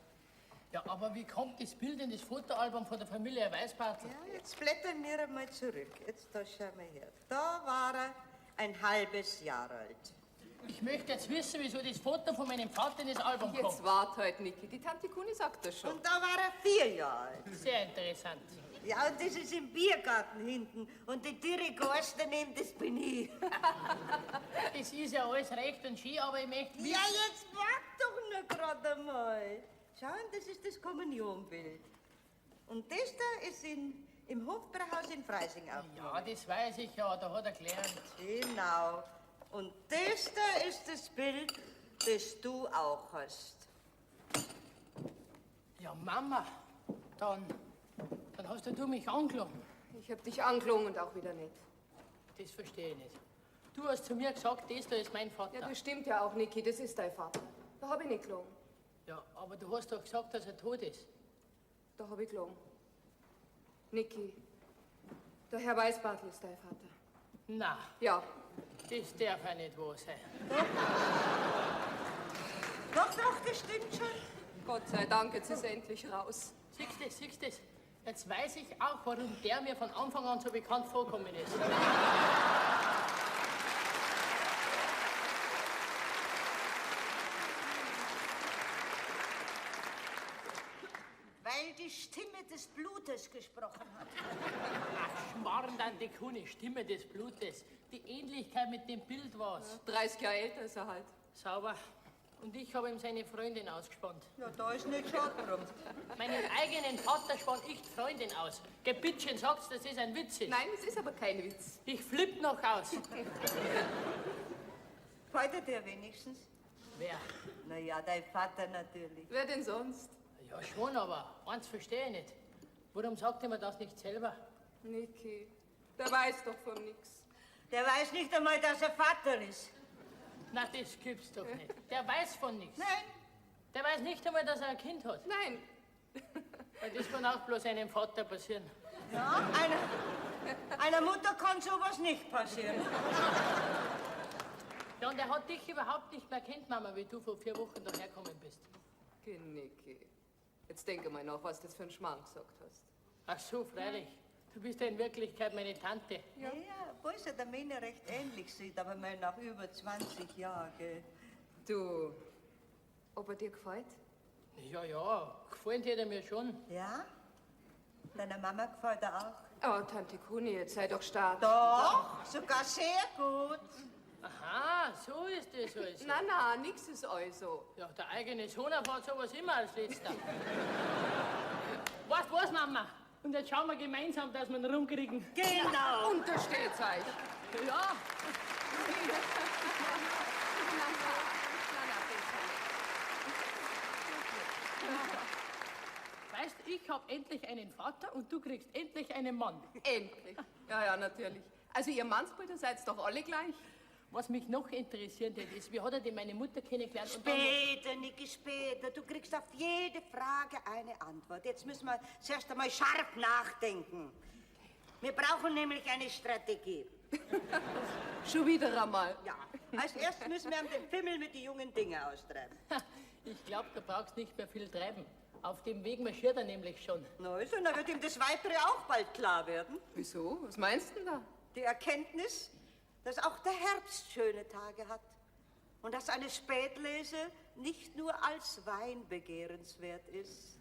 Ja, aber wie kommt das Bild in das Fotoalbum von der Familie Weißbartel? Ja, jetzt blättern wir einmal zurück. Jetzt da schau mal her. Da war er ein halbes Jahr alt. Ich möchte jetzt wissen, wieso das Foto von meinem Vater in das Album Jetzt kommt. wart halt, Niki. Die Tante Kuni sagt das schon. Und da war er 4 Jahre alt. Sehr interessant. Ja, und das ist im Biergarten hinten. Und die Dirigors daneben, das bin ich. Das ist ja alles recht und schön, aber ich möchte wissen... Ja, jetzt wart doch nur gerade einmal. Schauen, das ist das Kommunionbild. Und das da ist im Hofbräuhaus in Freising aufgenommen. Ja, das weiß ich ja, da hat er gelernt. Genau. Und das da ist das Bild, das du auch hast. Ja, Mama, dann hast du mich angelogen. Ich hab dich angelogen und auch wieder nicht. Das verstehe ich nicht. Du hast zu mir gesagt, das da ist mein Vater. Ja, das stimmt ja auch, Niki, das ist dein Vater. Da hab ich nicht gelogen. Ja, aber du hast doch gesagt, dass er tot ist. Da hab ich gelogen. Niki, der Herr Weißbartel ist dein Vater. Na, Ja. das darf ja nicht wahr sein. Doch, das stimmt schon. Gott sei Dank, jetzt ist er endlich raus. Siehst du das? Jetzt weiß ich auch, warum der mir von Anfang an so bekannt vorkommen ist. Weil die Stimme des Blutes gesprochen hat. Ach, schmarrndante Kuhne, Stimme des Blutes. Die Ähnlichkeit mit dem Bild war's. 30 Jahre älter ist er halt. Sauber. Und ich habe ihm seine Freundin ausgespannt. Ja, da ist nicht schade drum. Meinen eigenen Vater spann ich die Freundin aus. Gebittchen sagt's, dass das ein Witz ist. Nein, es ist aber kein Witz. Ich flipp noch aus. Freut er dir wenigstens? Wer? Naja, dein Vater natürlich. Wer denn sonst? Ja, schon, aber eins verstehe ich nicht. Warum sagt er mir das nicht selber? Niki, der weiß doch von nix. Der weiß nicht einmal, dass er Vater ist. Na, das gibt's doch nicht. Der weiß von nichts. Nein. Der weiß nicht einmal, dass er ein Kind hat. Nein. Weil das kann auch bloß einem Vater passieren. Ja, einer Mutter kann sowas nicht passieren. Ja, und er hat dich überhaupt nicht mehr kennt, Mama, wie du vor 4 Wochen dahergekommen bist. Okay, Niki. Jetzt denke mal nach, was das für ein Schmarrn gesagt hast. Ach so, freilich. Du bist ja in Wirklichkeit meine Tante. Ja, obwohl es ja der Mene recht ähnlich sieht, aber mal nach über 20 Jahren, gell. Du, ob er dir gefällt? Ja, gefallen hätte er mir schon. Ja? Deiner Mama gefällt er auch? Oh, Tante Kuni, jetzt sei doch stark. Doch, sogar sehr gut. Aha, so ist das also. Na, nix ist also. Ja, der eigene Sohn erfährt sowas immer als Letzter. Weißt du was, Mama? Und jetzt schauen wir gemeinsam, dass wir ihn rumkriegen. Genau. Untersteht's euch. Ja. Weißt, ich hab endlich einen Vater und du kriegst endlich einen Mann. Endlich. Ja, natürlich. Also ihr Mannsbrüder seid doch alle gleich. Was mich noch interessieren hätte, ist, wie hat er denn meine Mutter kennengelernt? Und dann- Später, Niki, später. Du kriegst auf jede Frage eine Antwort. Jetzt müssen wir zuerst einmal scharf nachdenken. Wir brauchen nämlich eine Strategie. Schon wieder einmal. Ja. Als erstes müssen wir den Fimmel mit den jungen Dingen austreiben. Ich glaube, du brauchst nicht mehr viel treiben. Auf dem Weg marschiert er nämlich schon. Na also, dann wird ihm das Weitere auch bald klar werden. Wieso? Was meinst du denn da? Die Erkenntnis, dass auch der Herbst schöne Tage hat. Und dass eine Spätlese nicht nur als Wein begehrenswert ist.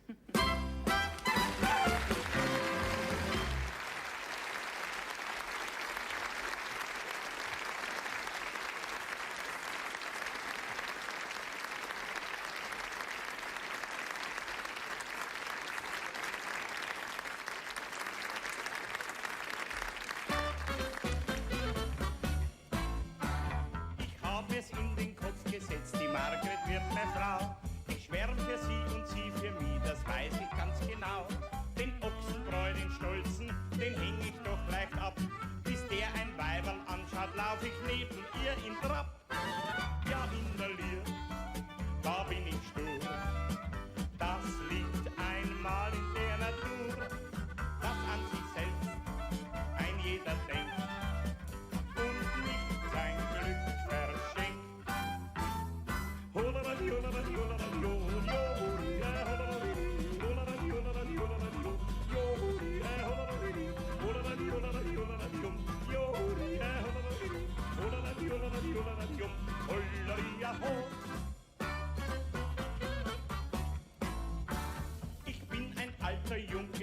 Ich habe es in den Kopf gesetzt, die Margret wird meine Frau. Ich schwärm für sie und sie für mich, das weiß ich ganz genau. Den Ochsenbräu, den Stolzen, den häng ich doch leicht ab. Bis der ein Weiberl anschaut, lauf ich neben ihr in Trab. Ja, in der Lier, da bin ich stur. Das liegt einmal in der Natur, dass an sich selbst ein jeder denkt und nicht sein Glück verschenkt.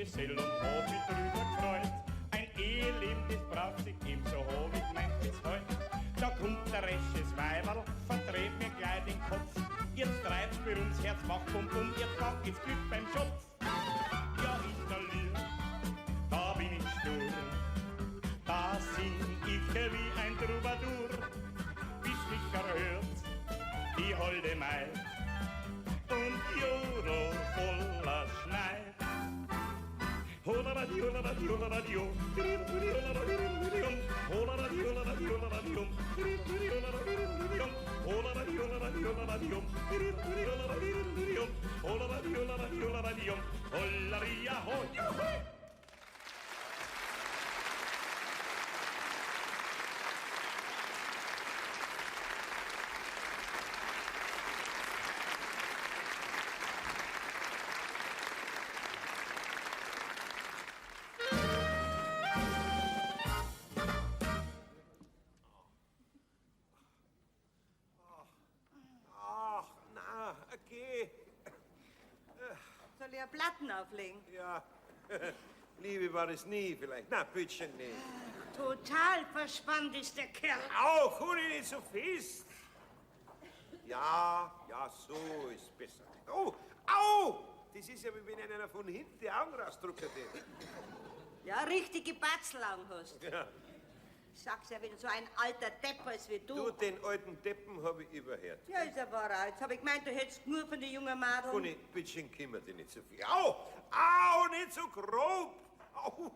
Gesell und hab mich drüber gefreut. Ein Eheleben, das braucht sich ebenso, hab ich meint bis heut. Da kommt der resches Weiberl, verdreht mir gleich den Kopf. Jetzt treibt's bei uns Herz, macht bum bum, jetzt macht ins Glück beim Schopf. Ja, in der Lier, da bin ich stur. Da sing ich wie ein Troubadour. Bis mich erhört die holde Maid und Jodel voller Schneid. Holaradi, holaradi, holaradi, Ach, na, okay. Soll ich Platten auflegen? Ja, Liebe war es nie vielleicht. Na, bitte nicht. Total verspannt ist der Kerl. Au, Kuni, nicht so fest. Ja, so ist besser. Oh, au! Das ist ja, wie wenn einer von hinten die Augen rausdruckt hätte. Ja, richtige Batzlang hast. Ja. Ich sag's ja, wenn so ein alter Depper ist wie Du, den alten Deppen habe ich überhört. Ja, ist ja wahr. Jetzt hab ich gemeint, du hättest nur von den jungen Mädeln. Kuni, bitte kümmere dich nicht so viel. Au, nicht so grob. Au.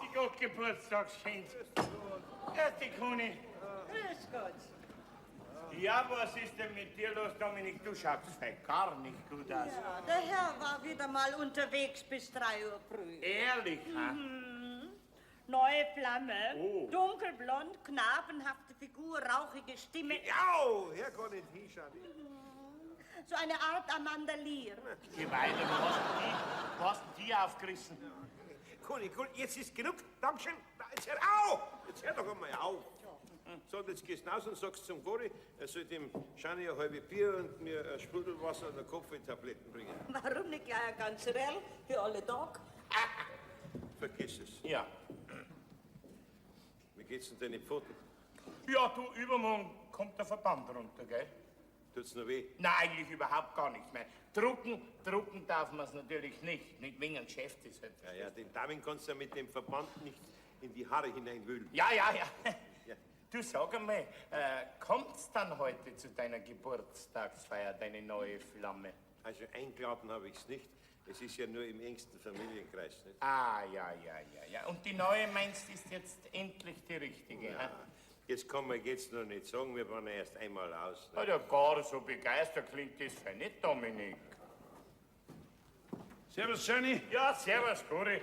Die Gott Geburtstagskind. Grüß dich, Kuni. Grüß Gott. Ja, was ist denn mit dir los, Dominik? Du schaust gar nicht gut aus. Ja, der Herr war wieder mal unterwegs bis 3 Uhr früh. Ehrlich, ha? Neue Flamme, Oh. dunkelblond, knabenhafte Figur, rauchige Stimme. Au, her kann nicht hinschauen. So eine Art Amanda Lear. Die Weide, wo hast du die aufgerissen? Kuni, jetzt ist genug. Dankeschön. Jetzt hör doch einmal auf. So, jetzt gehst du raus und sagst zum Gori, er soll dem Schani ein halbes Bier und mir ein Sprudelwasser und eine Kopfwehtabletten bringen. Warum nicht gleich ein ganzer Rell für alle Tag? Vergiss es. Ja. Wie geht's denn deine Pfoten? Ja, du, übermorgen kommt der Verband runter, gell? Tut's noch weh? Nein, eigentlich überhaupt gar nichts mehr. Drucken darf man es natürlich nicht wegen dem Geschäft ist halt. Ja, den Damen kannst du ja mit dem Verband nicht in die Haare hineinwühlen. Ja. Ja. Du, sag einmal, kommt's dann heute zu deiner Geburtstagsfeier, deine neue Flamme? Also eingeladen habe ich's nicht. Es ist ja nur im engsten Familienkreis, nicht? Ah, ja. Und die neue, meinst du, ist jetzt endlich die richtige? Ja. Jetzt kann man jetzt noch nicht sagen, wir waren ja erst einmal aus. Na, ja, gar so begeistert klingt das für nicht, Dominik. Servus, Johnny. Ja, servus, Gori.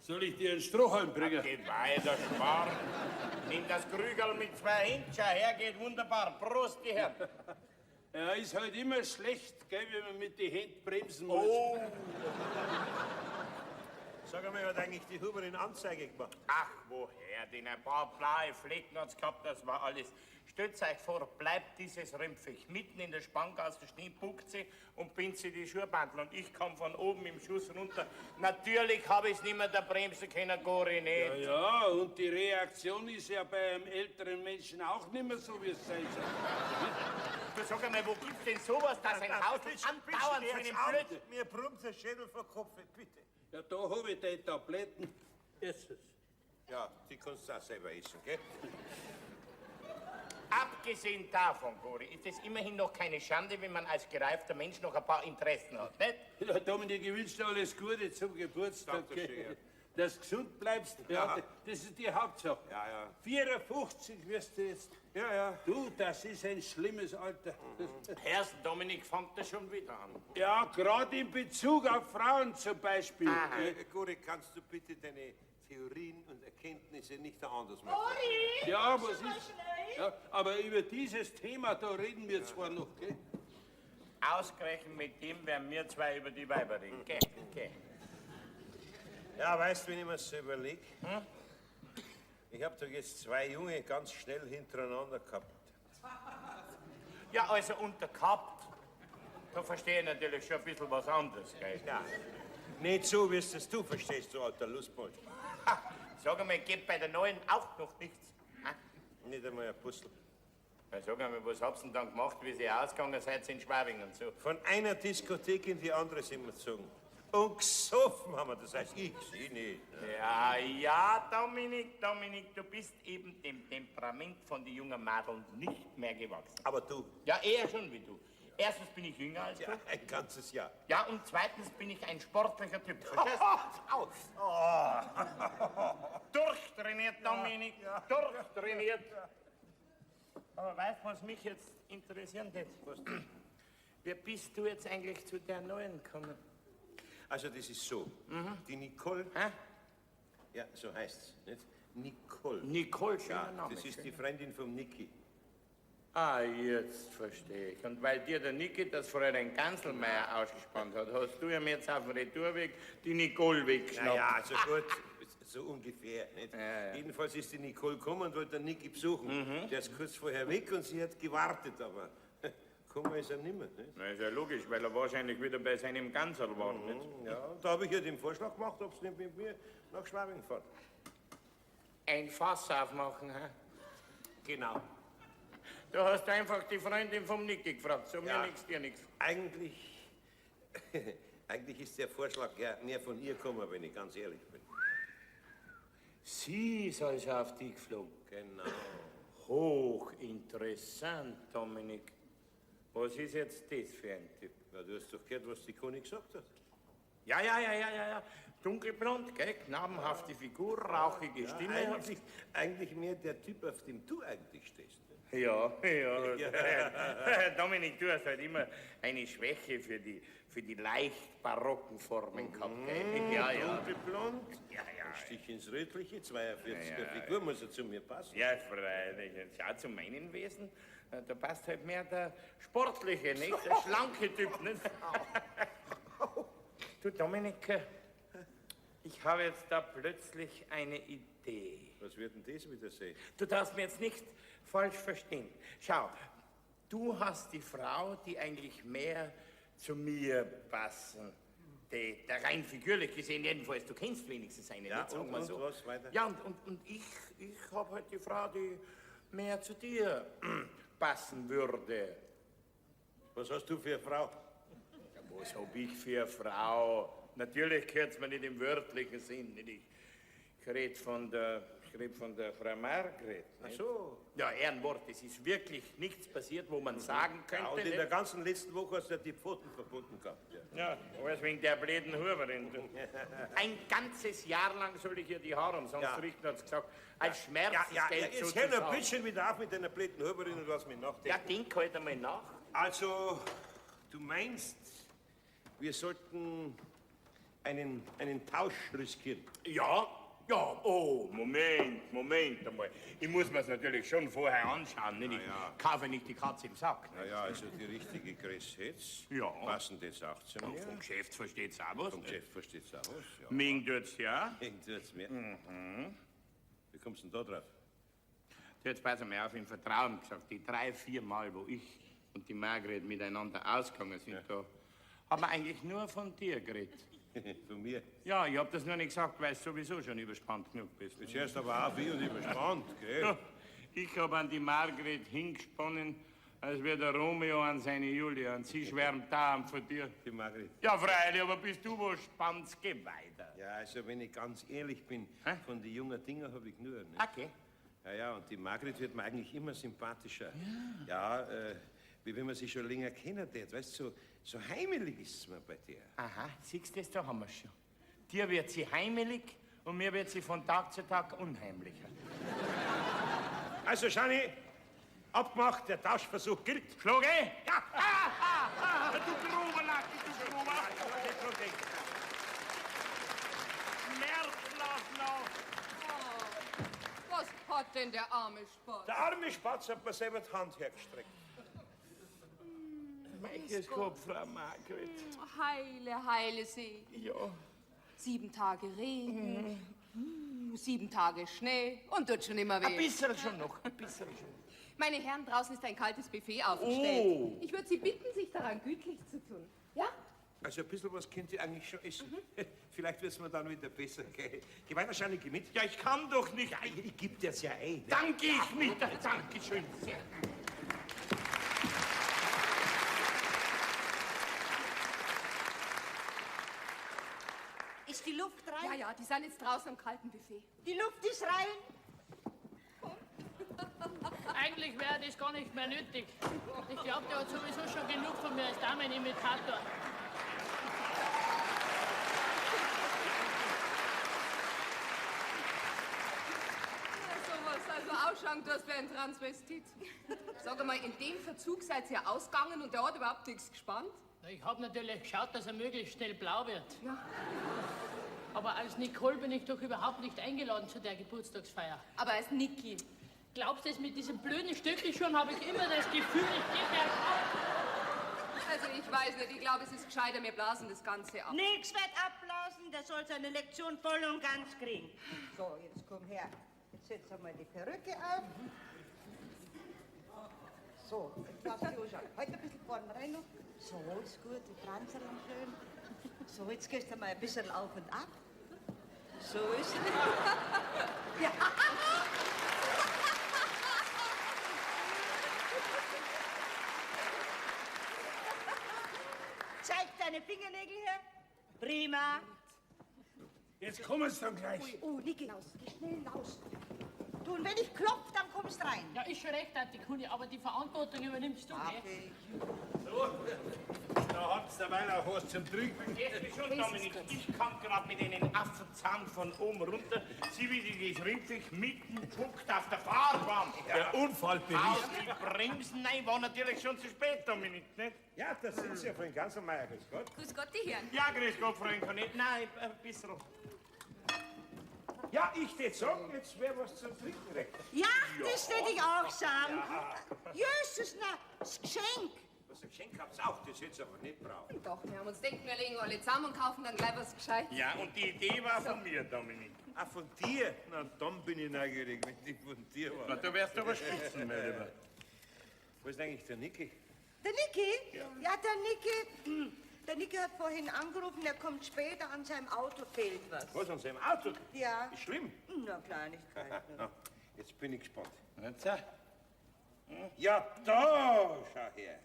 Soll ich dir einen Strohhalm bringen? Geht weiter, Spar. Nimm das Krügerl mit 2 Händen, schau her, geht wunderbar. Prost, die Herren. Ja, ist halt immer schlecht, gell, wenn man mit den Händen bremsen muss. Oh. Sag einmal, hat eigentlich die Huberin Anzeige gemacht? Ach, woher denn? Ein paar blaue Flecken hat's gehabt, das war alles. Stellt euch vor, bleibt dieses Rümpfig mitten in der Spanggasse stehen, buckt sie und bindet sie die Schuhbandel. Und ich komme von oben im Schuss runter. Natürlich habe ich es nicht mehr da bremsen können, Gori, nicht. Ja, und die Reaktion ist ja bei einem älteren Menschen auch nicht mehr so, wie es sein soll. Du sag einmal, wo gibt's denn sowas, dass ein Haus andauernd für den Blöd... Mir brummt der Schädel vor Kopf, bitte. Ja, da habe ich die Tabletten. Ess es. Ja, die kannst du auch selber essen, gell? Abgesehen davon, Gori, ist es immerhin noch keine Schande, wenn man als gereifter Mensch noch ein paar Interessen hat, nicht? Ja, Dominik, ich wünsche dir alles Gute zum Geburtstag. Danke schön, ja. Dass du gesund bleibst, ja, das ist die Hauptsache. Ja. 54 wirst du jetzt. Ja. Du, das ist ein schlimmes Alter. Erst Dominik fängt er schon wieder an. Ja, gerade in Bezug auf Frauen zum Beispiel. Gori, kannst du bitte deine Theorien und Erkenntnisse nicht anders machen? Ja, was ist? Ja, aber über dieses Thema, da reden wir zwar noch, gell? Ausgerechnet mit dem werden wir zwei über die Weiber reden, gell? Ja, weißt du, wenn ich mir so überlege? Ich hab doch jetzt 2 Junge ganz schnell hintereinander gehabt. Ja, also unter gehabt, da verstehe ich natürlich schon ein bisschen was anderes, gell? Ja. Nicht so, wie es du verstehst, du alter Lustbold. Sag einmal, geht bei der neuen auch noch nichts? Ha? Nicht einmal ein Puzzle. Na, sag einmal, was hab's denn dann gemacht, wie Sie ausgegangen seid in Schwabing und so? Von einer Diskothek in die andere sind wir gezogen. Und gesoffen haben wir, das heißt, ich, sie nicht. Ja, ja, Dominik, du bist eben dem Temperament von den jungen Mädeln nicht mehr gewachsen. Aber du? Ja, eher schon wie du. Erstens bin ich jünger als du. Ja, ein ganzes Jahr. Ja, und zweitens bin ich ein sportlicher Typ. Verstehst du? Durchtrainiert, Dominik, durchtrainiert. Aber weißt du, was mich jetzt interessieren wird? Wie bist du jetzt eigentlich zu der Neuen gekommen? Also, das ist so. Die Nicole. Hä? Ja, so heißt's, nicht? Nicole. Nicole, schöner Ja, Name. das ist die Freundin vom Niki. Ah, jetzt verstehe ich. Und weil dir der Niki das Fräulein Ganselmeier ausgespannt hat, hast du ihm jetzt auf dem Retourweg die Nicole weggeschnappt. Naja, also gut, so ungefähr, nicht? Ja. Jedenfalls ist die Nicole gekommen und wollte den Niki besuchen. Der ist kurz vorher weg und sie hat gewartet, aber gekommen ist er nimmer, nicht? Na, ist ja logisch, weil er wahrscheinlich wieder bei seinem Ganserl war. Nicht? Ja, und da habe ich ihr den Vorschlag gemacht, ob sie nicht mit mir nach Schwabing fährt. Ein Fass aufmachen, hä? Genau. Du hast einfach die Freundin vom Niki gefragt. So mir nichts, dir nichts. Eigentlich ist der Vorschlag ja mehr von ihr gekommen, wenn ich ganz ehrlich bin. Sie ist also auf dich geflogen. Genau. Hochinteressant, Dominik. Was ist jetzt das für ein Typ? Ja, du hast doch gehört, was die König gesagt hat. Ja. Dunkelblond, gell? Knabenhafte Figur, rauchige Stimme. Eigentlich mehr der Typ, auf dem du eigentlich stehst. Ne? Ja. Dominik, du hast halt immer eine Schwäche für die leicht barocken Formen gehabt, gell? Ja. Dunkelblond, Ja. Stich ins Rötliche, 42er Figur, muss er zu mir passen. Ja, freilich. Schau zu meinem Wesen. Da passt halt mehr der sportliche, nicht? Der schlanke Typ, nicht? Du, Dominik, ich habe jetzt da plötzlich eine Idee. Was wird denn das wieder sein? Du darfst mir jetzt nicht falsch verstehen. Schau, du hast die Frau, die eigentlich mehr zu mir passen. Der rein figürlich gesehen jedenfalls. Du kennst wenigstens eine, Ja, nicht? Sagen wir und so. was weiter? Ja, und ich habe halt die Frau, die mehr zu dir passen würde. Was hast du für eine Frau? Ja, was hab ich für eine Frau? Natürlich gehört es mir nicht im wörtlichen Sinn. Nicht? Ich rede von der Frau Margret. Ach so. Ja, Ehrenwort, es ist wirklich nichts passiert, wo man sagen könnte. Ja, und in nicht? der ganzen letzten Woche hast du ja die Pfoten verbunden gehabt. Ja. Ja, alles wegen der bläden Huberin. Du. Ein ganzes Jahr lang soll ich ihr die Haare umsonst richten, hat sie gesagt. Als Schmerzensgeld jetzt hör noch ein sozusagen. bisschen wieder auf mit deiner blöden Huberin und lass mich nachdenken. Ja, denk halt einmal nach. Also, du meinst, wir sollten einen Tausch riskieren? Ja, oh, Moment einmal. Ich muss mir's natürlich schon vorher anschauen, nicht? Ich kaufe nicht die Katze im Sack. Ne? Naja, also die richtige Größe jetzt. Ja. Passen das auch zu mir? Vom Geschäft versteht's auch was. Vom Chef versteht's auch was, ja. Ming tut's ja. Hängt jetzt mehr. Wie kommst du denn da drauf? Jetzt pass mal auf, im Vertrauen gesagt, die 3-4 Mal, wo ich und die Margret miteinander ausgegangen sind, da haben wir eigentlich nur von dir geredet. Von mir? Ja, ich hab das nur nicht gesagt, weil du sowieso schon überspannt genug bist. Jetzt hörst du aber auch wie und überspannt, gell? Ja, ich hab an die Margret hingesponnen, als wäre der Romeo an seine Julia, und sie schwärmt da von dir. Die Margret. Ja, freilich, aber bist du was spannst, geh weiter. Ja, also wenn ich ganz ehrlich bin, von den jungen Dingen habe ich nur. Ne? Okay. Ja, und die Margret wird mir eigentlich immer sympathischer. Ja, wie wenn man sie schon länger kennenlernt. Weißt du, so heimelig ist es mir bei dir. Aha, siehst du, da haben wir's schon. Dir wird sie heimelig und mir wird sie von Tag zu Tag unheimlicher. Also, Schani, abgemacht, der Tauschversuch gilt. Schluge? Ja! Du Gruberlack, du Gruberlack! Schmerzlos noch! Was hat denn der arme Spatz? Der arme Spatz hat mir selber die Hand hergestreckt. Mein Kopf, Frau Margret. Heile See. Ja. 7 Tage Regen, 7 Tage Schnee und tut schon immer weh. Ein bisschen schon noch, ein bisschen schon. Meine Herren, draußen ist ein kaltes Buffet aufgestellt. Oh. Ich würde Sie bitten, sich daran gütlich zu tun. Ja? Also ein bisschen was könnt ihr eigentlich schon essen. Vielleicht wird's mir dann wieder besser. Geh weiter, Schanike, mit. Ja, ich kann doch nicht. Ja, ich geb dir's ja ein. Ne? Danke ich mit. Dankeschön. Ist die Luft rein? Ja, die sind jetzt draußen am kalten Buffet. Die Luft ist rein. Eigentlich wäre das gar nicht mehr nötig. Ich glaube, der hat sowieso schon genug von mir als Damenimitator. Sowas, also ausschauen, das wäre ein Transvestit. Sag einmal, in dem Verzug seid ihr ausgegangen und der hat überhaupt nichts gespannt? Ich habe natürlich geschaut, dass er möglichst schnell blau wird. Ja. Aber als Nicole bin ich doch überhaupt nicht eingeladen zu der Geburtstagsfeier. Aber als Niki. Glaubst du, mit diesem blöden Stöckelschuhen habe ich immer das Gefühl, ich gehe bergab? Also ich weiß nicht, ich glaube, es ist gescheiter, wir blasen das Ganze ab. Nix wird abblasen, der soll seine Lektion voll und ganz kriegen. So, jetzt komm her. Jetzt setz mal die Perücke auf. So, jetzt lass dich anschauen. Heute ein bisschen vorne rein noch. So, ist gut, die Franzerl schön. So, jetzt gehst du mal ein bisschen auf und ab. So ist es. Ja. Zeig deine Fingernägel her. Prima. Jetzt kommen sie dann gleich. Oh, Niki, geh schnell raus. Du, und wenn ich klopf, dann kommst rein. Ja, ist schon recht, Tante Kuni, aber die Verantwortung übernimmst du, gell? Okay. Da habt's derweil auch was zum Trinken. Geht mich schon, Dominik. Ich kam gerade mit einem Affenzahn von oben runter. Sieh, wie die gründlich mitten guckt auf der Fahrbahn. Der Unfallbericht. Auf die Bremsen, nein, war natürlich schon zu spät, Dominik, nicht? Ja, das sind Sie ja von Ganselmeier, grüß Gott. Grüß Gott, die Herren. Ja, grüß Gott, Freund, kann ich. Nein, ein bisschen. Ja, ich tät sagen, jetzt wäre was zum Trinken recht. Ja, das hätte ich auch sagen. Jesus, na, das Geschenk. Was ein Geschenk habt's auch, das hätt's aber nicht braucht. Doch, wir haben uns gedacht, wir legen alle zusammen und kaufen dann gleich was Gescheites. Ja, und die Idee war von mir, Dominik. Ah, von dir? Na, dann bin ich neugierig, wenn die von dir war. Na, du wärst aber spitzen, mein Lieber. Wo ist eigentlich der Niki? Der Niki? Ja, der Niki hat vorhin angerufen, er kommt später, an seinem Auto fehlt was. Was, an seinem Auto? Ja. Ist schlimm. Na, Kleinigkeit. Na, jetzt bin ich gespannt. Jetzt, ja. Ja, da, schau her.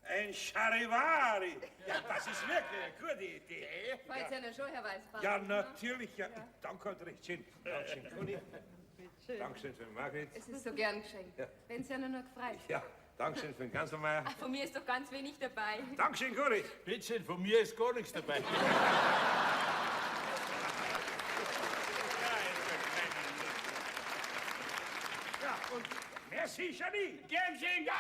Ein Charivari. Ja, das ist wirklich eine gute Idee. Falls ja schon, Herr Weißbach. Ja, natürlich. Ja. Danke, halt recht schön. Dankeschön, Conny. Dankeschön für den Margret. Es ist so gern geschenkt. Ja. Wenn es ja nur gefreut. Ja, Dankeschön für den Ganselmeier. Ach, von mir ist doch ganz wenig dabei. Dankeschön, Conny. Bitte, von mir ist gar nichts dabei. Ja, und merci, Janie. Gern schön, ja!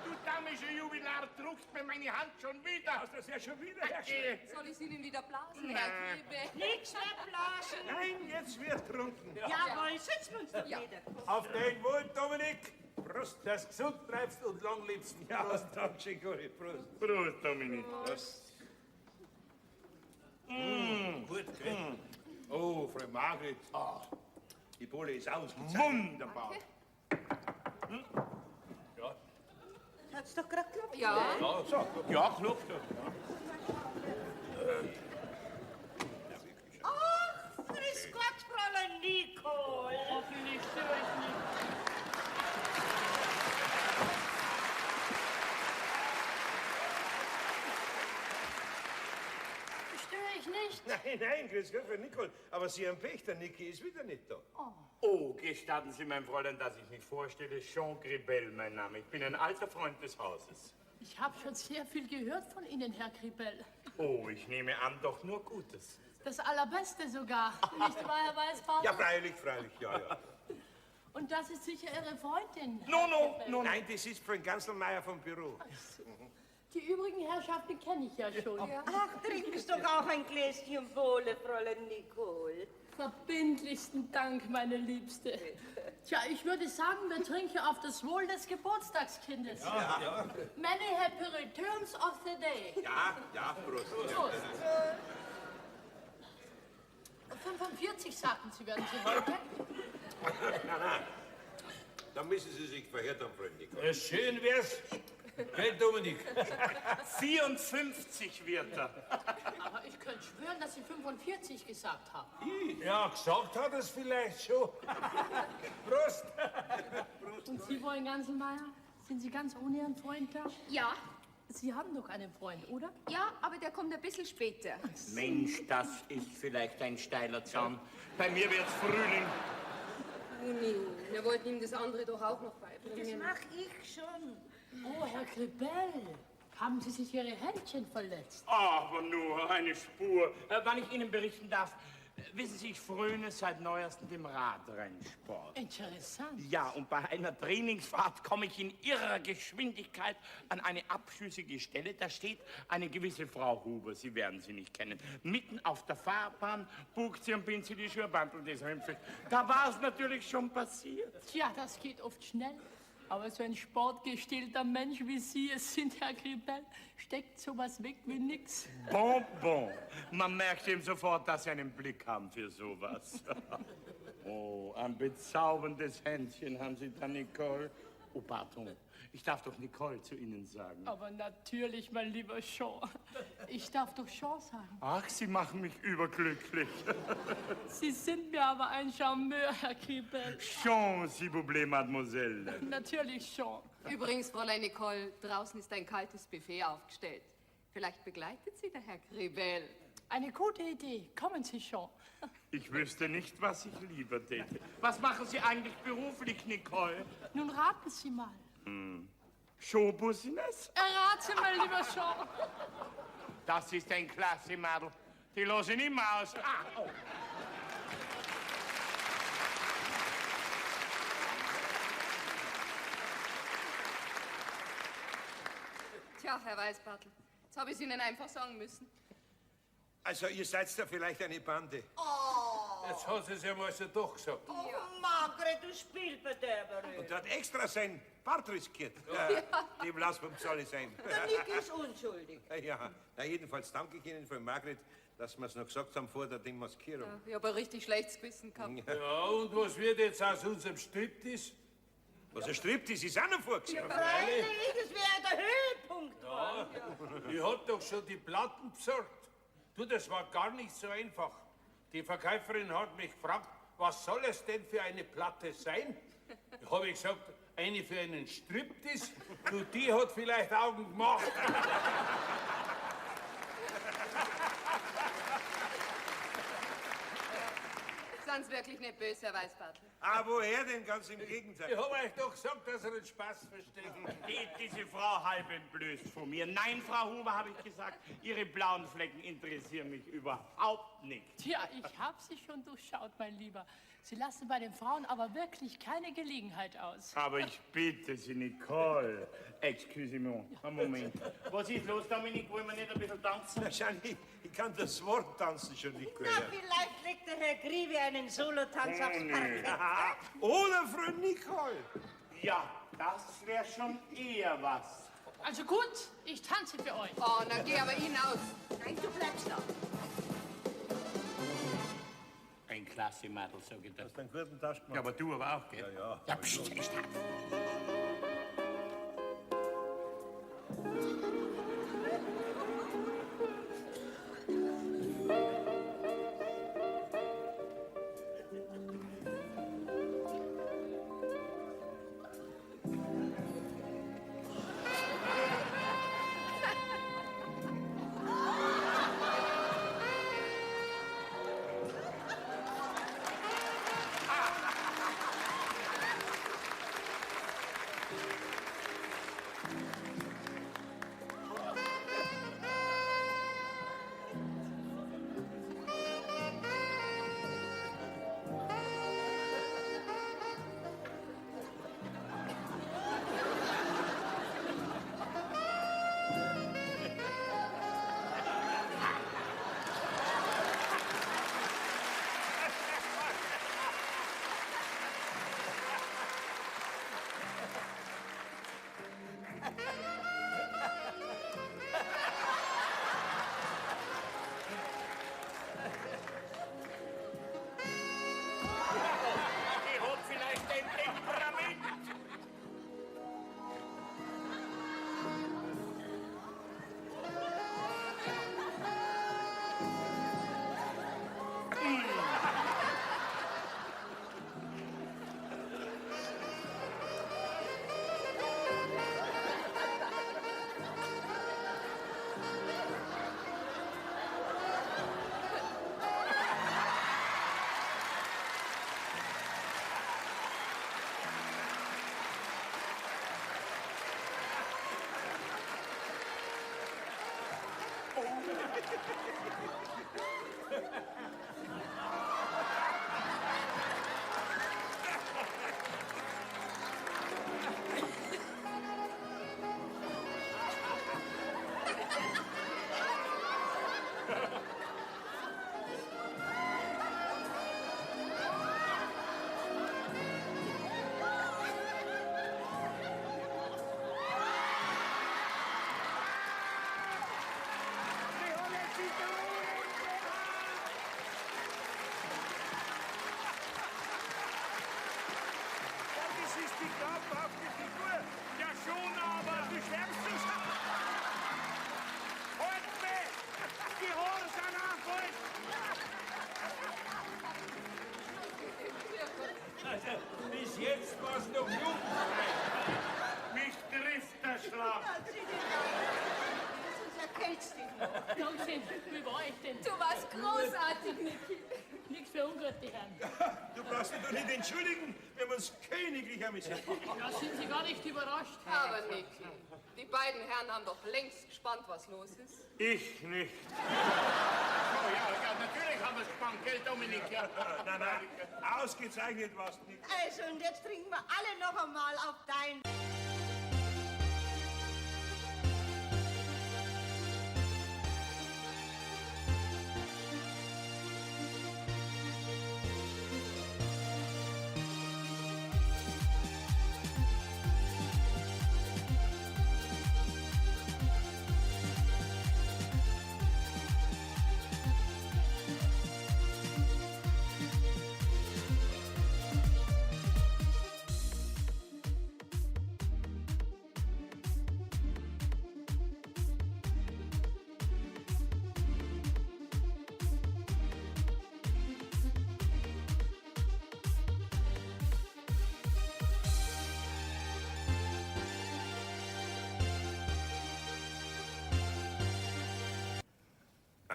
Du damischer Jubilar druckst mir meine Hand schon wieder. Hast du das ja schon wieder hergestellt? Soll ich Ihnen wieder blasen, Herr Kriebe? Nix mehr blasen. Nein, jetzt wird trunken. Jawohl, setzen wir uns doch Ja. wieder. Auf dein Wohl, Dominik. Prost. Dass gesund bleibst und lang lebst. Ja, Dankeschön, Conny. Prost. Prost, Dominik. Gut, gell? Oh, Frau Margret. Die Bohle ist ausgezeichnet. Wunderbar. Hat's doch gerade geklappt. Ja. Ja, klopft doch. Ach, grüß Gott, Fräulein Nicole. Hoffentlich störe ich nicht. Störe ich nicht? Nein, grüß Gott, Frau Nicole. Aber Sie haben Pech, der Niki ist wieder nicht da. Oh, gestatten Sie, mein Fräulein, dass ich mich vorstelle. Jean Gribel, mein Name. Ich bin ein alter Freund des Hauses. Ich habe schon sehr viel gehört von Ihnen, Herr Kribel. Oh, ich nehme an, doch nur Gutes. Das Allerbeste sogar, nicht wahr, Herr Weißbauer? Ja, freilich, ja. Und das ist sicher Ihre Freundin. No. Nein, das ist Frau Ganselmeier vom Büro. Die übrigen Herrschaften kenne ich ja schon. Ach, trinkst doch auch ein Gläschen Bohle, Fräulein Nicole. Verbindlichsten Dank, meine Liebste. Tja, ich würde sagen, wir trinken auf das Wohl des Geburtstagskindes. Ja. Many happy returns of the day. Ja, Prost. Prost. 45 sagten Sie, werden Sie heute? Nein. Da müssen Sie sich verhört haben, Frau Nicole. Schön wär's, Gell, Dominik? 54 wird er. Aber ich könnte schwören, dass Sie 45 gesagt haben. Ja, gesagt hat es vielleicht schon. Prost! Und Sie wollen Ganselmeier? Sind Sie ganz ohne Ihren Freund da? Ja, Sie haben doch einen Freund, oder? ja, aber der kommt ein bisschen später. Mensch, das ist vielleicht ein steiler Zahn. Bei mir wird's Frühling. Uni, wir wollten ihm das andere doch auch noch beibringen. Das mach ich schon. Oh, Herr Kribell, haben Sie sich Ihre Händchen verletzt? Aber nur eine Spur. Wann ich Ihnen berichten darf, wissen Sie, ich fröne seit neuestem dem Radrennsport. Interessant. Ja, und bei einer Trainingsfahrt komme ich in irrer Geschwindigkeit an eine abschüssige Stelle. Da steht eine gewisse Frau Huber, Sie werden sie nicht kennen. Mitten auf der Fahrbahn bugt sie und bindet sie die Schürbantel des Hemdes. Da war es natürlich schon passiert. Tja, das geht oft schnell. Aber so ein sportgestählter Mensch wie Sie es sind, Herr Kribell, steckt sowas weg wie nix. Bonbon. Man merkt ihm sofort, dass Sie einen Blick haben für sowas. Oh, ein bezauberndes Händchen haben Sie da, Nicole. Oh, pardon. Ich darf doch Nicole zu Ihnen sagen. Aber natürlich, mein lieber Sean. Ich darf doch Sean sagen. Ach, Sie machen mich überglücklich. Sie sind mir aber ein Charmeur, Herr Kribell. Sean, s'il vous plaît, Mademoiselle. Natürlich, Sean. Übrigens, Fräulein Nicole, draußen ist ein kaltes Buffet aufgestellt. Vielleicht begleitet Sie der Herr Kribell. Eine gute Idee. Kommen Sie, Sean. Ich wüsste nicht, was ich lieber täte. Was machen Sie eigentlich beruflich, Nicole? Nun raten Sie mal. Showbusiness? Errate, mein lieber Sean. Das ist ein klasse Madel. Die losen immer aus. Ah, oh. Tja, Herr Weißbartel, jetzt habe ich es Ihnen einfach sagen müssen. Also, ihr seid da vielleicht eine Bande. Jetzt hat sie es ja mal so doch gesagt. Oh, Margret, du Spielverderberin. Und er hat extra sein Bart riskiert. Dem lassen wir uns alle sein. Der Nick ist unschuldig. Ja, na, jedenfalls danke ich Ihnen, Frau Margret, dass wir es noch gesagt haben vor der Demaskierung. Ja, ich habe ein richtig schlechtes Gewissen gehabt. Ja, und was wird jetzt aus unserem Striptease? Was er strippt, ist auch noch vorgesehen. Freilich, das wäre der Höhepunkt. Ja, ich hab doch schon die Platten besorgt. Du, das war gar nicht so einfach. Die Verkäuferin hat mich gefragt, was soll es denn für eine Platte sein? Ich habe gesagt, eine für einen Striptease. Du, die hat vielleicht Augen gemacht. Sind Sie wirklich nicht böse, Herr Weißbartel? Ah, woher denn? Ganz im Gegenteil. Ich habe euch doch gesagt, dass er den Spaß versteht. Geht diese Frau halb entblößt von mir? Nein, Frau Huber, habe ich gesagt, Ihre blauen Flecken interessieren mich überhaupt nicht. Tja, ich habe Sie schon durchschaut, mein Lieber. Sie lassen bei den Frauen aber wirklich keine Gelegenheit aus. Aber ich bitte Sie, Nicole. Excusez-moi, einen Moment. Was ist los, Dominik? Wollen wir nicht ein bisschen tanzen? Wahrscheinlich, ich kann das Wort tanzen schon nicht Na, mehr. vielleicht legt der Herr Griewe einen Solotanz aufs Parkett. Aha. Oder Frau Nicole. Ja, das wäre schon eher was. Also gut, ich tanze für euch. Oh, na geh aber hinaus. Nein, du bleibst da. Ein klasse Madel, sag ich das. Hast du einen guten Tag gemacht? Ja, aber du aber auch, gell? Ja. Ja, pst, stopp. Das ist die glaubhafte Figur. Ja schon, aber du sterben nicht. Halt mich! Die Haare sind angeholt! Also, bis jetzt war's noch jugendfrei. Mich trifft der Schlag. Dankeschön, wie war ich denn? Du warst großartig, Niki. Nichts für ungute Herren. Du brauchst dich doch nicht entschuldigen, wir haben uns königlich amüsiert. Ja, sind Sie gar nicht überrascht? Aber Niki, die beiden Herren haben doch längst gespannt, was los ist. Ich nicht. Oh ja, natürlich haben wir es gespannt, gell, Dominik? Ja. Nein, ausgezeichnet war's nicht. Also, und jetzt trinken wir alle noch einmal auf dein...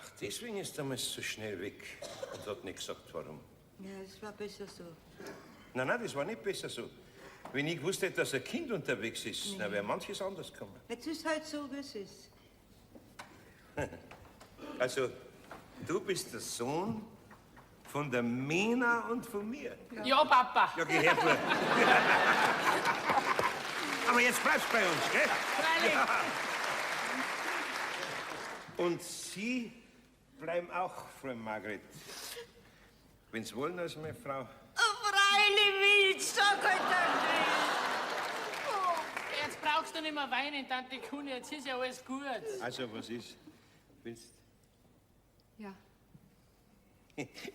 Ach, deswegen ist er damals so schnell weg und hat nicht gesagt, warum. Ja, es war besser so. Nein, das war nicht besser so. Wenn ich gewusst hätte, dass ein Kind unterwegs ist, dann wäre manches anders gekommen. Jetzt ist halt so, wie es ist. Also, du bist der Sohn von der Mena und von mir. Ja, Papa. Ja, geh her, du. Aber jetzt bleibst du bei uns, gell? Freilich. Ja. Und Sie bleiben auch, Frau Margret. Wenn Sie wollen, als meine Frau. Freilich willst, sag halt nicht. Jetzt brauchst du nicht mehr weinen, Tante Kuni, jetzt ist ja alles gut. Also, was ist? Willst Ja.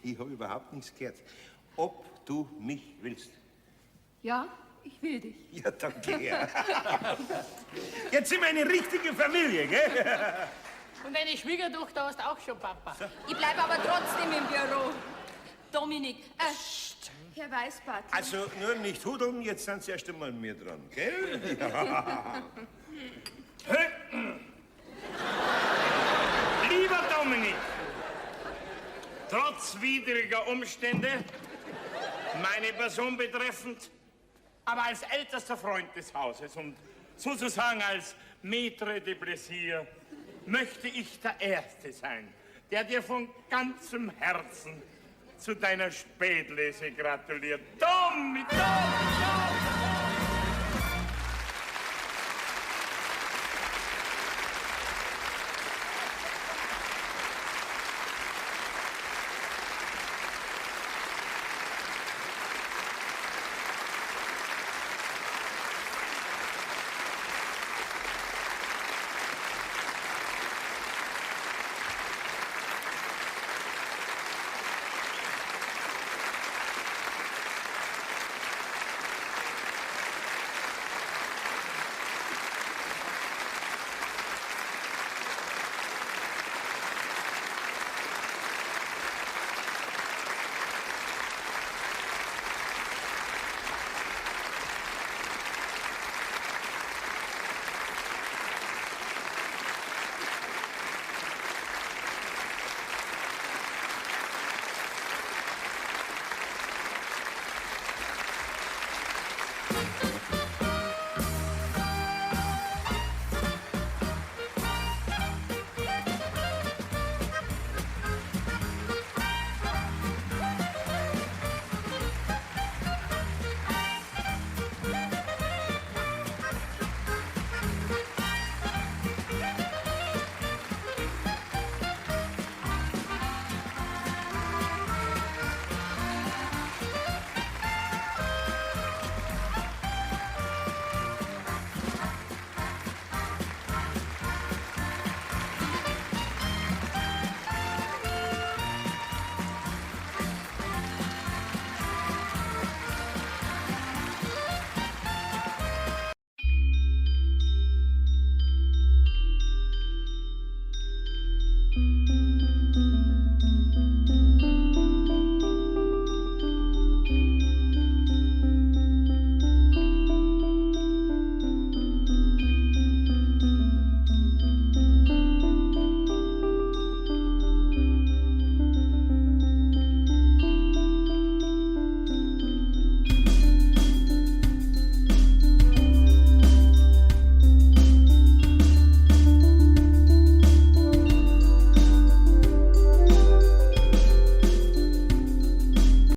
Ich habe überhaupt nichts gehört. Ob du mich willst. Ja, ich will dich. Ja, danke. Ja. Jetzt sind wir eine richtige Familie, gell? Und deine Schwiegertochter hast auch schon, Papa. Ich bleib aber trotzdem im Büro. Dominik, Herr Weißbart. Also, nur nicht hudeln, jetzt sind Sie erst einmal mir dran, gell? Ja. Lieber Dominik, trotz widriger Umstände, meine Person betreffend, aber als ältester Freund des Hauses und sozusagen als Maître de Plaisir, möchte ich der Erste sein, der dir von ganzem Herzen zu deiner Spätlese gratuliert. Dominik!